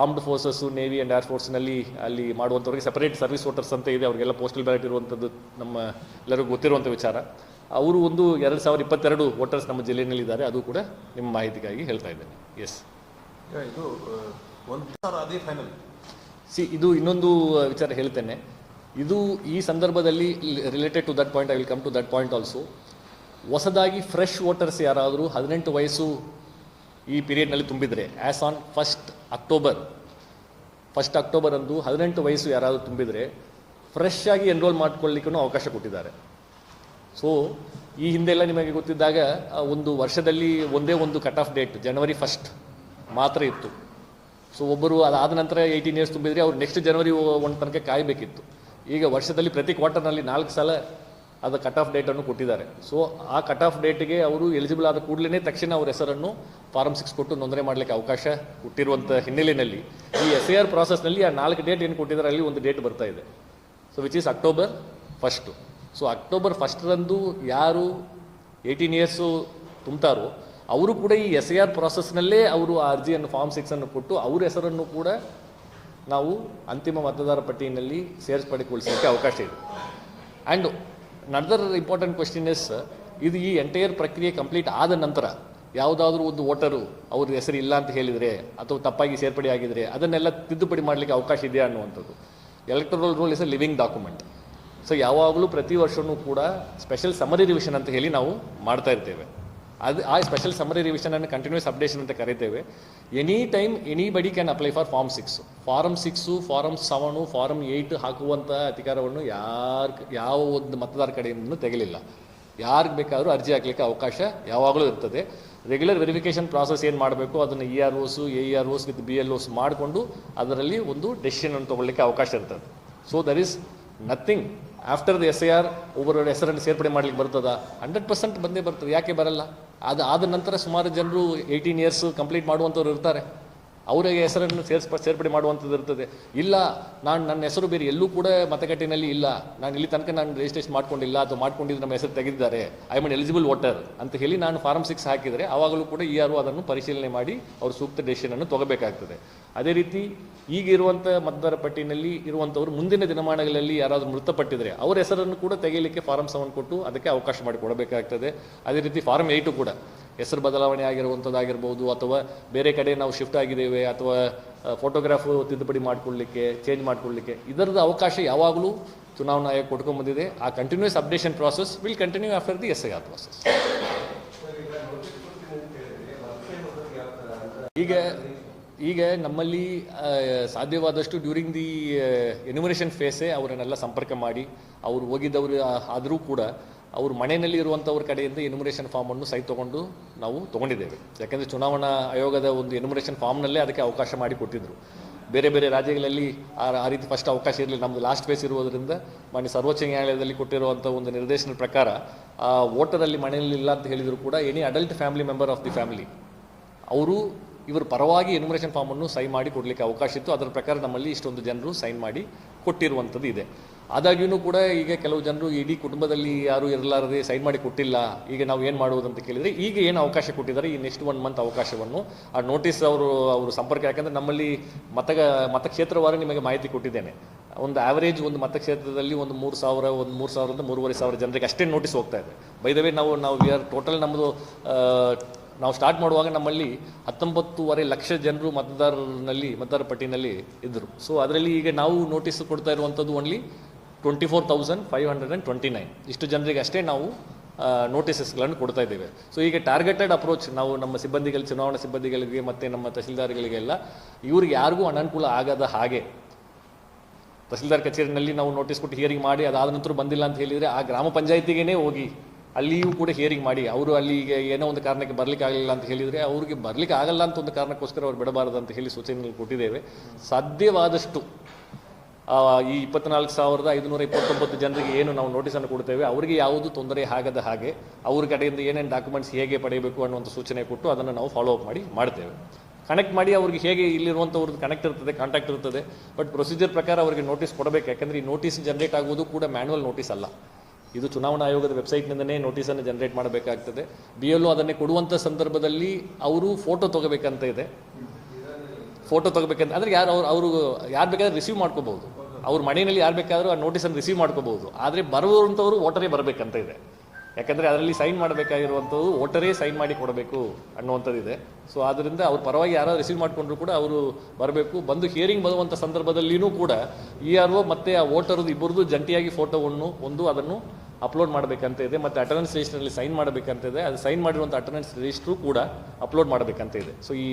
armed forces, navy and air ಫೋರ್ಸ್ನಲ್ಲಿ ಅಲ್ಲಿ ಮಾಡುವಂಥವ್ರಿಗೆ ಸಪರೇಟ್ ಸರ್ವಿಸ್ ವೋಟರ್ಸ್ ಅಂತ ಇದೆ. ಅವರಿಗೆಲ್ಲ ಪೋಸ್ಟಲ್ ಬ್ಯಾಲೆಟ್ ಇರುವಂಥದ್ದು ನಮ್ಮ ಎಲ್ಲರಿಗೂ ಗೊತ್ತಿರುವಂಥ ವಿಚಾರ. ಅವರು ಒಂದು 2022 ವೋಟರ್ಸ್ ನಮ್ಮ ಜಿಲ್ಲೆಯಲ್ಲಿದ್ದಾರೆ, ಅದು ಕೂಡ ನಿಮ್ಮ ಮಾಹಿತಿಗಾಗಿ ಹೇಳ್ತಾ ಇದ್ದೇನೆ. ಎಸ್, ಇದು ಅದೇ ಫೈನಲ್. ಇದು ಇನ್ನೊಂದು ವಿಚಾರ ಹೇಳ್ತೇನೆ. ಇದು ಈ ಸಂದರ್ಭದಲ್ಲಿ related to that point, I will come to that point also. ಹೊಸದಾಗಿ ಫ್ರೆಶ್ ವೋಟರ್ಸ್ ಯಾರಾದರೂ 18 ವಯಸ್ಸು ಈ ಪೀರಿಯಡ್ನಲ್ಲಿ ತುಂಬಿದರೆ, ಆ್ಯಸ್ ಆನ್ 1 ಅಕ್ಟೋಬರ್ ಅಂದು 18 ವಯಸ್ಸು ಯಾರಾದರೂ ತುಂಬಿದರೆ ಫ್ರೆಶ್ ಆಗಿ ಎನ್ರೋಲ್ ಮಾಡ್ಕೊಳ್ಳಿಕ್ಕೂ ಅವಕಾಶ ಕೊಟ್ಟಿದ್ದಾರೆ. ಸೊ ಈ ಹಿಂದೆಲ್ಲ ನಿಮಗೆ ಗೊತ್ತಿದ್ದಾಗ ಒಂದು ವರ್ಷದಲ್ಲಿ ಒಂದೇ ಒಂದು ಕಟ್ ಆಫ್ ಡೇಟ್ ಜನವರಿ 1 ಮಾತ್ರ ಇತ್ತು. ಸೊ ಒಬ್ಬರು ಅದಾದ ನಂತರ 18 ಇಯರ್ಸ್ ತುಂಬಿದರೆ ಅವ್ರು ನೆಕ್ಸ್ಟ್ ಜನವರಿ 1 ತನಕ ಕಾಯಬೇಕಿತ್ತು. ಈಗ ವರ್ಷದಲ್ಲಿ ಪ್ರತಿ ಕ್ವಾರ್ಟರ್ನಲ್ಲಿ 4 ಸಲ ಅದು ಕಟ್ ಆಫ್ ಡೇಟನ್ನು ಕೊಟ್ಟಿದ್ದಾರೆ. ಸೊ ಆ ಕಟ್ ಆಫ್ ಡೇಟ್ಗೆ ಅವರು ಎಲಿಜಿಬಲ್ ಆದ ಕೂಡಲೇ ತಕ್ಷಣ ಅವ್ರ ಹೆಸರನ್ನು ಫಾರಮ್ 6 ಕೊಟ್ಟು ನೋಂದಣಿ ಮಾಡಲಿಕ್ಕೆ ಅವಕಾಶ ಕೊಟ್ಟಿರುವಂಥ ಹಿನ್ನೆಲೆಯಲ್ಲಿ ಈ SIR ಪ್ರಾಸೆಸ್ನಲ್ಲಿ ಆ 4 ಡೇಟ್ ಏನು ಕೊಟ್ಟಿದ್ದಾರೆ ಅಲ್ಲಿ ಒಂದು ಡೇಟ್ ಬರ್ತಾ ಇದೆ. So which is October 1. So October 1 ಯಾರು 18 ಇಯರ್ಸು ತುಂಬ್ತಾರೋ ಅವರು ಕೂಡ ಈ SIR ಪ್ರಾಸೆಸ್ನಲ್ಲೇ ಅವರು ಆ ಅರ್ಜಿಯನ್ನು ಫಾರ್ಮ್ 6 ಕೊಟ್ಟು ಅವ್ರ ಹೆಸರನ್ನು ಕೂಡ ನಾವು ಅಂತಿಮ ಮತದಾರ ಪಟ್ಟಿಯಲ್ಲಿ ಸೇರಿಸಿಕೊಳ್ಳಿಸಲಿಕ್ಕೆ ಅವಕಾಶ ಇದೆ. ಆ್ಯಂಡ್ ನದರ್ ಇಂಪಾರ್ಟೆಂಟ್ ಕ್ವೆಶ್ಚನ್ ಇಸ್, ಇದು ಈ ಎಂಟೈರ್ ಪ್ರಕ್ರಿಯೆ ಕಂಪ್ಲೀಟ್ ಆದ ನಂತರ ಯಾವುದಾದ್ರೂ ಒಂದು ವೋಟರು ಅವ್ರ ಹೆಸರು ಇಲ್ಲ ಅಂತ ಹೇಳಿದರೆ ಅಥವಾ ತಪ್ಪಾಗಿ ಸೇರ್ಪಡೆ ಆಗಿದರೆ ಅದನ್ನೆಲ್ಲ ತಿದ್ದುಪಡಿ ಮಾಡಲಿಕ್ಕೆ ಅವಕಾಶ ಇದೆಯಾ ಅನ್ನುವಂಥದ್ದು. Electoral role is A living document. So ಯಾವಾಗಲೂ ಪ್ರತಿ ವರ್ಷವೂ ಕೂಡ ಸ್ಪೆಷಲ್ ಸಮರಿ ರಿವಿಷನ್ ಅಂತ ಹೇಳಿ ನಾವು ಮಾಡ್ತಾ ಇರ್ತೇವೆ. ಆ ಸ್ಪೆಷಲ್ ಸಮರಿ ರಿವಿಷನನ್ನು ಕಂಟಿನ್ಯೂಸ್ ಅಪ್ಡೇಷನ್ ಅಂತ ಕರೀತೇವೆ. Any time anybody can apply for form 6. Form 6, form 7, form 8 ಹಾಕುವಂಥ ಅಧಿಕಾರವನ್ನು ಯಾವ ಒಂದು ಮತದಾರ ಕಡೆಯಿಂದ ತೆಗಲಿಲ್ಲ. ಯಾರಿಗೆ ಬೇಕಾದರೂ ಅರ್ಜಿ ಹಾಕಲಿಕ್ಕೆ ಅವಕಾಶ ಯಾವಾಗಲೂ ಇರ್ತದೆ. ರೆಗ್ಯುಲರ್ ವೆರಿಫಿಕೇಷನ್ ಪ್ರಾಸೆಸ್ ಏನು ಮಾಡಬೇಕು ಅದನ್ನು EROs, AEROs ವಿತ್ BLOs ಮಾಡಿಕೊಂಡು ಅದರಲ್ಲಿ ಒಂದು ಡೆಸಿಷನ್ ತೊಗೊಳ್ಳಿಕ್ಕೆ ಅವಕಾಶ ಇರ್ತದೆ. So there is nothing after the SIR ಒಬ್ಬರ ಹೆಸರನ್ನು ಸೇರ್ಪಡೆ ಮಾಡಲಿಕ್ಕೆ ಬರ್ತದಾ? 100% ಬಂದೇ ಬರ್ತದೆ. ಯಾಕೆ ಬರಲ್ಲ? ಆದ ನಂತರ ಸುಮಾರು ಜನರು 18 ಇಯರ್ಸ್ ಕಂಪ್ಲೀಟ್ ಮಾಡುವಂಥವ್ರು ಇರ್ತಾರೆ, ಅವರಿಗೆ ಹೆಸರನ್ನು ಸೇರ್ಪಡೆ ಮಾಡುವಂಥದ್ದು ಇರ್ತದೆ. ಇಲ್ಲ, ನನ್ನ ಹೆಸರು ಬೇರೆ ಎಲ್ಲೂ ಕೂಡ ಮತಗಟ್ಟೆಯಲ್ಲಿ ಇಲ್ಲ, ನಾನು ಇಲ್ಲಿ ತನಕ ನಾನು ರಿಜಿಸ್ಟ್ರೇಷನ್ ಮಾಡ್ಕೊಂಡಿಲ್ಲ ಅಥವಾ ಮಾಡ್ಕೊಂಡಿದ್ದು ನಮ್ಮ ಹೆಸರು ತೆಗೆದಿದ್ದಾರೆ, ಐ ಆಮ್ ಎಲಿಜಿಬಲ್ ವೋಟರ್ ಅಂತ ಹೇಳಿ ನಾನು ಫಾರಮ್ 6 ಹಾಕಿದರೆ ಆವಾಗಲೂ ಕೂಡ ERO ಅದನ್ನು ಪರಿಶೀಲನೆ ಮಾಡಿ ಅವರು ಸೂಕ್ತ ಡೆಸಿಷನನ್ನು ತಗೋಬೇಕಾಗ್ತದೆ. ಅದೇ ರೀತಿ ಈಗ ಇರುವಂಥ ಮತದಾರ ಪಟ್ಟಿಯಲ್ಲಿ ಇರುವಂಥವ್ರು ಮುಂದಿನ ದಿನಮಾನಗಳಲ್ಲಿ ಯಾರಾದರೂ ಮೃತಪಟ್ಟಿದರೆ ಅವರ ಹೆಸರನ್ನು ಕೂಡ ತೆಗೆಯಲಿಕ್ಕೆ ಫಾರಮ್ 7 ಕೊಟ್ಟು ಅದಕ್ಕೆ ಅವಕಾಶ ಮಾಡಿ ಕೊಡಬೇಕಾಗ್ತದೆ. ಅದೇ ರೀತಿ ಫಾರಮ್ 8 ಕೂಡ ಹೆಸರು ಬದಲಾವಣೆ ಆಗಿರುವಂಥದ್ದಾಗಿರ್ಬೋದು ಅಥವಾ ಬೇರೆ ಕಡೆ ನಾವು ಶಿಫ್ಟ್ ಆಗಿದ್ದೇವೆ ಅಥವಾ ಫೋಟೋಗ್ರಾಫು ತಿದ್ದುಪಡಿ ಮಾಡಿಕೊಳ್ಳಲಿಕ್ಕೆ, ಚೇಂಜ್ ಮಾಡಿಕೊಳ್ಳಲಿಕ್ಕೆ ಇದರದ ಅವಕಾಶ ಯಾವಾಗಲೂ ಚುನಾವಣಾ ಆಯೋಗ ಕೊಟ್ಕೊಂಡ್ಬಂದಿದೆ. ಆ continuous updation process will continue after the SIR process. ಈಗ ನಮ್ಮಲ್ಲಿ ಸಾಧ್ಯವಾದಷ್ಟು ಡ್ಯೂರಿಂಗ್ ದಿ ಎನ್ಯುಮರೇಷನ್ ಫೇಸೇ ಅವರನ್ನೆಲ್ಲ ಸಂಪರ್ಕ ಮಾಡಿ ಅವರು ಹೋಗಿದ್ದವರು ಆದರೂ ಕೂಡ ಅವರು ಮನೆಯಲ್ಲಿ ಇರುವಂಥವ್ರ ಕಡೆಯಿಂದ ಎನ್ಯುಮರೇಷನ್ ಫಾರ್ಮನ್ನು ಸೈ ತೊಗೊಂಡು ನಾವು ತೊಗೊಂಡಿದ್ದೇವೆ. ಯಾಕೆಂದರೆ ಚುನಾವಣಾ ಆಯೋಗದ ಒಂದು ಎನ್ಯುಮರೇಷನ್ ಫಾರ್ಮ್ನಲ್ಲೇ ಅದಕ್ಕೆ ಅವಕಾಶ ಮಾಡಿ ಕೊಟ್ಟಿದ್ದರು. ಬೇರೆ ಬೇರೆ ರಾಜ್ಯಗಳಲ್ಲಿ ಆ ರೀತಿ ಫಸ್ಟ್ ಅವಕಾಶ ಇರಲಿಲ್ಲ. ನಮ್ಮದು ಲಾಸ್ಟ್ ಫೇಸ್ ಇರುವುದರಿಂದ ಮಾನ್ಯ ಸರ್ವೋಚ್ಚ ನ್ಯಾಯಾಲಯದಲ್ಲಿ ಕೊಟ್ಟಿರುವಂಥ ಒಂದು ನಿರ್ದೇಶನದ ಪ್ರಕಾರ ಆ ವೋಟರಲ್ಲಿ ಮನೆಯಲ್ಲಿ ಇಲ್ಲ ಅಂತ ಹೇಳಿದರೂ ಕೂಡ any adult family member of the family ಅವರು ಇವರು ಪರವಾಗಿ ಎನ್ಯುಮರೇಷನ್ ಫಾರ್ಮನ್ನು ಸೈನ್ ಮಾಡಿ ಕೊಡಲಿಕ್ಕೆ ಅವಕಾಶ ಇತ್ತು. ಅದರ ಪ್ರಕಾರ ನಮ್ಮಲ್ಲಿ ಇಷ್ಟೊಂದು ಜನರು ಸೈನ್ ಮಾಡಿ ಕೊಟ್ಟಿರುವಂಥದ್ದು ಇದೆ. ಆದಾಗ್ಯೂ ಕೂಡ ಈಗ ಕೆಲವು ಜನರು ಇಡೀ ಕುಟುಂಬದಲ್ಲಿ ಯಾರು ಇರಲಾರದೆ ಸೈನ್ ಮಾಡಿ ಕೊಟ್ಟಿಲ್ಲ, ಈಗ ನಾವು ಏನು ಮಾಡುವುದು ಅಂತ ಕೇಳಿದರೆ ಈಗ ಏನು ಅವಕಾಶ ಕೊಟ್ಟಿದ್ದಾರೆ ಈ ನೆಕ್ಸ್ಟ್ 1 ಮಂತ್ ಅವಕಾಶವನ್ನು ಆ ನೋಟಿಸ್ ಅವರು ಸಂಪರ್ಕ, ಯಾಕಂದರೆ ನಮ್ಮಲ್ಲಿ ಮತಕ್ಷೇತ್ರವಾರು ನಿಮಗೆ ಮಾಹಿತಿ ಕೊಟ್ಟಿದ್ದೇನೆ. ಒಂದು ಆವರೇಜ್ ಒಂದು ಮತಕ್ಷೇತ್ರದಲ್ಲಿ ಒಂದು 3,000 3,000 3,500 ಜನರಿಗೆ ಅಷ್ಟೇ ನೋಟಿಸ್ ಹೋಗ್ತಾ ಇದೆ. ಬೈ ದ ವೇ ನಾವು ವಿ ಆರ್ ಟೋಟಲ್ ನಮ್ಮದು ನಾವು ಸ್ಟಾರ್ಟ್ ಮಾಡುವಾಗ ನಮ್ಮಲ್ಲಿ 19.5 ಲಕ್ಷ ಜನರು ಮತದಾರ ಪಟ್ಟಿನಲ್ಲಿ ಇದ್ದರು. ಸೊ ಅದರಲ್ಲಿ ಈಗ ನಾವು ನೋಟಿಸ್ ಕೊಡ್ತಾ ಇರುವಂಥದ್ದು ಓನ್ಲಿ 24,529 ಇಷ್ಟು ಜನರಿಗೆ ಅಷ್ಟೇ ನಾವು ನೋಟಿಸಸ್ಗಳನ್ನು ಕೊಡ್ತಾ ಇದ್ದೇವೆ. ಸೊ ಈಗ ಟಾರ್ಗೆಟೆಡ್ ಅಪ್ರೋಚ್ ನಾವು ನಮ್ಮ ಸಿಬ್ಬಂದಿಗಳು, ಚುನಾವಣಾ ಸಿಬ್ಬಂದಿಗಳಿಗೆ ಮತ್ತು ನಮ್ಮ ತಹಸೀಲ್ದಾರ್ಗಳಿಗೆಲ್ಲ ಇವ್ರಿಗೆ ಯಾರಿಗೂ ಅನನುಕೂಲ ಆಗದ ಹಾಗೆ ತಹಸೀಲ್ದಾರ್ ಕಚೇರಿನಲ್ಲಿ ನಾವು ನೋಟಿಸ್ ಕೊಟ್ಟು ಹಿಯರಿಂಗ್ ಮಾಡಿ ಅದಾದ ನಂತರ ಬಂದಿಲ್ಲ ಅಂತ ಹೇಳಿದರೆ ಆ ಗ್ರಾಮ ಪಂಚಾಯಿತಿಗೇ ಹೋಗಿ ಅಲ್ಲಿಯೂ ಕೂಡ ಹಿಯರಿಂಗ್ ಮಾಡಿ ಅವರು ಅಲ್ಲಿಗೆ ಏನೋ ಒಂದು ಕಾರಣಕ್ಕೆ ಬರಲಿಕ್ಕೆ ಆಗಲಿಲ್ಲ ಅಂತ ಹೇಳಿದರೆ ಅವ್ರಿಗೆ ಬರಲಿಕ್ಕೆ ಆಗಲ್ಲ ಅಂತ ಒಂದು ಕಾರಣಕ್ಕೋಸ್ಕರ ಅವ್ರು ಬಿಡಬಾರದು ಅಂತ ಹೇಳಿ ಸೂಚನೆಗಳು ಕೊಟ್ಟಿದ್ದೇವೆ. ಸಾಧ್ಯವಾದಷ್ಟು ಈ 24,529 ಜನರಿಗೆ ಏನು ನಾವು ನೋಟಿಸನ್ನು ಕೊಡ್ತೇವೆ ಅವರಿಗೆ ಯಾವುದು ತೊಂದರೆ ಆಗದ ಹಾಗೆ ಅವ್ರ ಕಡೆಯಿಂದ ಏನೇನು ಡಾಕ್ಯುಮೆಂಟ್ಸ್ ಹೇಗೆ ಪಡೆಯಬೇಕು ಅನ್ನುವಂಥ ಸೂಚನೆ ಕೊಟ್ಟು ಅದನ್ನು ನಾವು ಫಾಲೋ ಅಪ್ ಮಾಡ್ತೇವೆ. ಕನೆಕ್ಟ್ ಮಾಡಿ ಅವ್ರಿಗೆ ಹೇಗೆ ಇಲ್ಲಿರುವಂಥವ್ರದ್ದು ಕನೆಕ್ಟ್ ಇರ್ತದೆ, ಕಾಂಟ್ಯಾಕ್ಟ್ ಇರ್ತದೆ. ಬಟ್ ಪ್ರೊಸೀಜರ್ ಪ್ರಕಾರ ಅವರಿಗೆ ನೋಟಿಸ್ ಕೊಡಬೇಕು. ಯಾಕಂದರೆ ಈ ನೋಟಿಸ್ ಜನರೇಟ್ ಆಗುವುದು ಕೂಡ ಮ್ಯಾನ್ಯುವಲ್ ನೋಟಿಸ್ ಅಲ್ಲ, ಇದು ಚುನಾವಣಾ ಆಯೋಗದ ವೆಬ್ಸೈಟ್ನಿಂದನೇ ನೋಟಿಸನ್ನು ಜನರೇಟ್ ಮಾಡಬೇಕಾಗ್ತದೆ. BLO ಅದನ್ನೇ ಕೊಡುವಂಥ ಸಂದರ್ಭದಲ್ಲಿ ಅವರು ಫೋಟೋ ತೊಗೋಬೇಕಂತ ಇದೆ. ಫೋಟೋ ತೊಗೋಬೇಕಂತ ಅಂದರೆ ಅವರು ಯಾರು ಬೇಕಾದ್ರೆ ರಿಸೀವ್ ಮಾಡ್ಕೋಬಹುದು, ಅವ್ರ ಮನೆಯಲ್ಲಿ ಯಾರು ಬೇಕಾದರೂ ಆ ನೋಟಿಸನ್ನು ರಿಸೀವ್ ಮಾಡ್ಕೋಬಹುದು. ಆದರೆ ಬರುವಂಥವ್ರು ವೋಟರೇ ಬರಬೇಕಂತ ಇದೆ. ಯಾಕಂದರೆ ಅದರಲ್ಲಿ ಸೈನ್ ಮಾಡಬೇಕಾಗಿರುವಂಥದ್ದು ವೋಟರೇ ಸೈನ್ ಮಾಡಿ ಕೊಡಬೇಕು ಅನ್ನುವಂಥದ್ದಿದೆ. ಸೊ ಆದ್ದರಿಂದ ಅವ್ರ ಪರವಾಗಿ ಯಾರು ರಿಸೀವ್ ಮಾಡಿಕೊಂಡ್ರು ಕೂಡ ಅವರು ಬರಬೇಕು. ಬಂದು ಹಿಯರಿಂಗ್ ಬರುವಂಥ ಸಂದರ್ಭದಲ್ಲಿಯೂ ಕೂಡ ERO ಮತ್ತು ಆ ವೋಟರ್ದು ಇಬ್ಬರದು ಜಂಟಿಯಾಗಿ ಫೋಟೋವನ್ನು ಅದನ್ನು ಅಪ್ಲೋಡ್ ಮಾಡಬೇಕಂತ ಇದೆ. ಮತ್ತು ಅಟೆಂಡೆನ್ಸ್ ರಿಜಿಸ್ಟ್ರಲ್ಲಿ ಸೈನ್ ಮಾಡಬೇಕಂತ ಇದೆ. ಅದು ಸೈನ್ ಮಾಡಿರುವಂಥ ಅಟೆಂಡೆನ್ಸ್ ರಿಜಿಸ್ಟ್ರು ಕೂಡ ಅಪ್ಲೋಡ್ ಮಾಡಬೇಕಂತ ಇದೆ. ಸೊ ಈ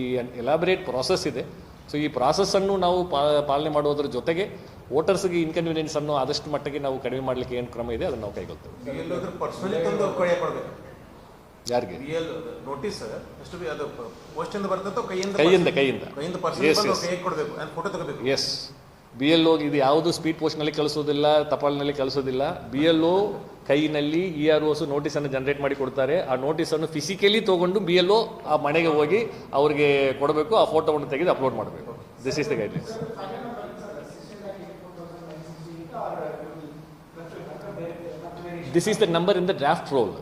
ಎಲಾಬರೇಟ್ ಪ್ರಾಸೆಸ್ ಇದೆ. ಸೊ ಈ ಪ್ರಾಸೆಸ್ಸನ್ನು ನಾವು ಪಾಲನೆ ಮಾಡುವುದರ ಜೊತೆಗೆ ವೋಟರ್ಸ್ಗೆ ಇನ್ಕನ್ವೀನಿಯನ್ಸ್ ಅನ್ನು ಆದಷ್ಟು ಮಟ್ಟಿಗೆ ನಾವು ಕಡಿಮೆ ಮಾಡಲಿಕ್ಕೆ ಏನು ಕ್ರಮ ಇದೆ ಅದನ್ನು ನಾವು ಕೈಗೊಳ್ತೇವೆ. ಪರ್ಸನಲಿ ತಂದು ಕೈ ಕೊಡಬೇಕು ಯಾರಿಗೆ ನೋಟಿಸ್ ಎಷ್ಟು ಅದು ಪೋಸ್ಟಿಂದ ಬರ್ತದೆ ಕೈಯಿಂದ ಪರ್ಸನಲ್ ಕೈ ಕೊಡಬೇಕು ಫೋಟೋ ತಗೋಬೇಕು. ಎಸ್, BLO ಇದು ಯಾವುದು ಸ್ಪೀಡ್ ಪೋಸ್ಟ್ನಲ್ಲಿ ಕಳಿಸೋದಿಲ್ಲ, ಟಪಾಲ್ನಲ್ಲಿ ಕಳಿಸೋದಿಲ್ಲ. BLO ಕೈನಲ್ಲಿ EROಸ್ ನೋಟಿಸನ್ನು ಜನರೇಟ್ ಮಾಡಿ ಕೊಡ್ತಾರೆ. ಆ ನೋಟಿಸನ್ನು ಫಿಸಿಕಲಿ ತೊಗೊಂಡು BLO ಆ ಮನೆಗೆ ಹೋಗಿ ಅವ್ರಿಗೆ ಕೊಡಬೇಕು. ಆ ಫೋಟೋವನ್ನು ತೆಗೆದು ಅಪ್ಲೋಡ್ ಮಾಡಬೇಕು. This is the guidelines. This is the number in the draft roll.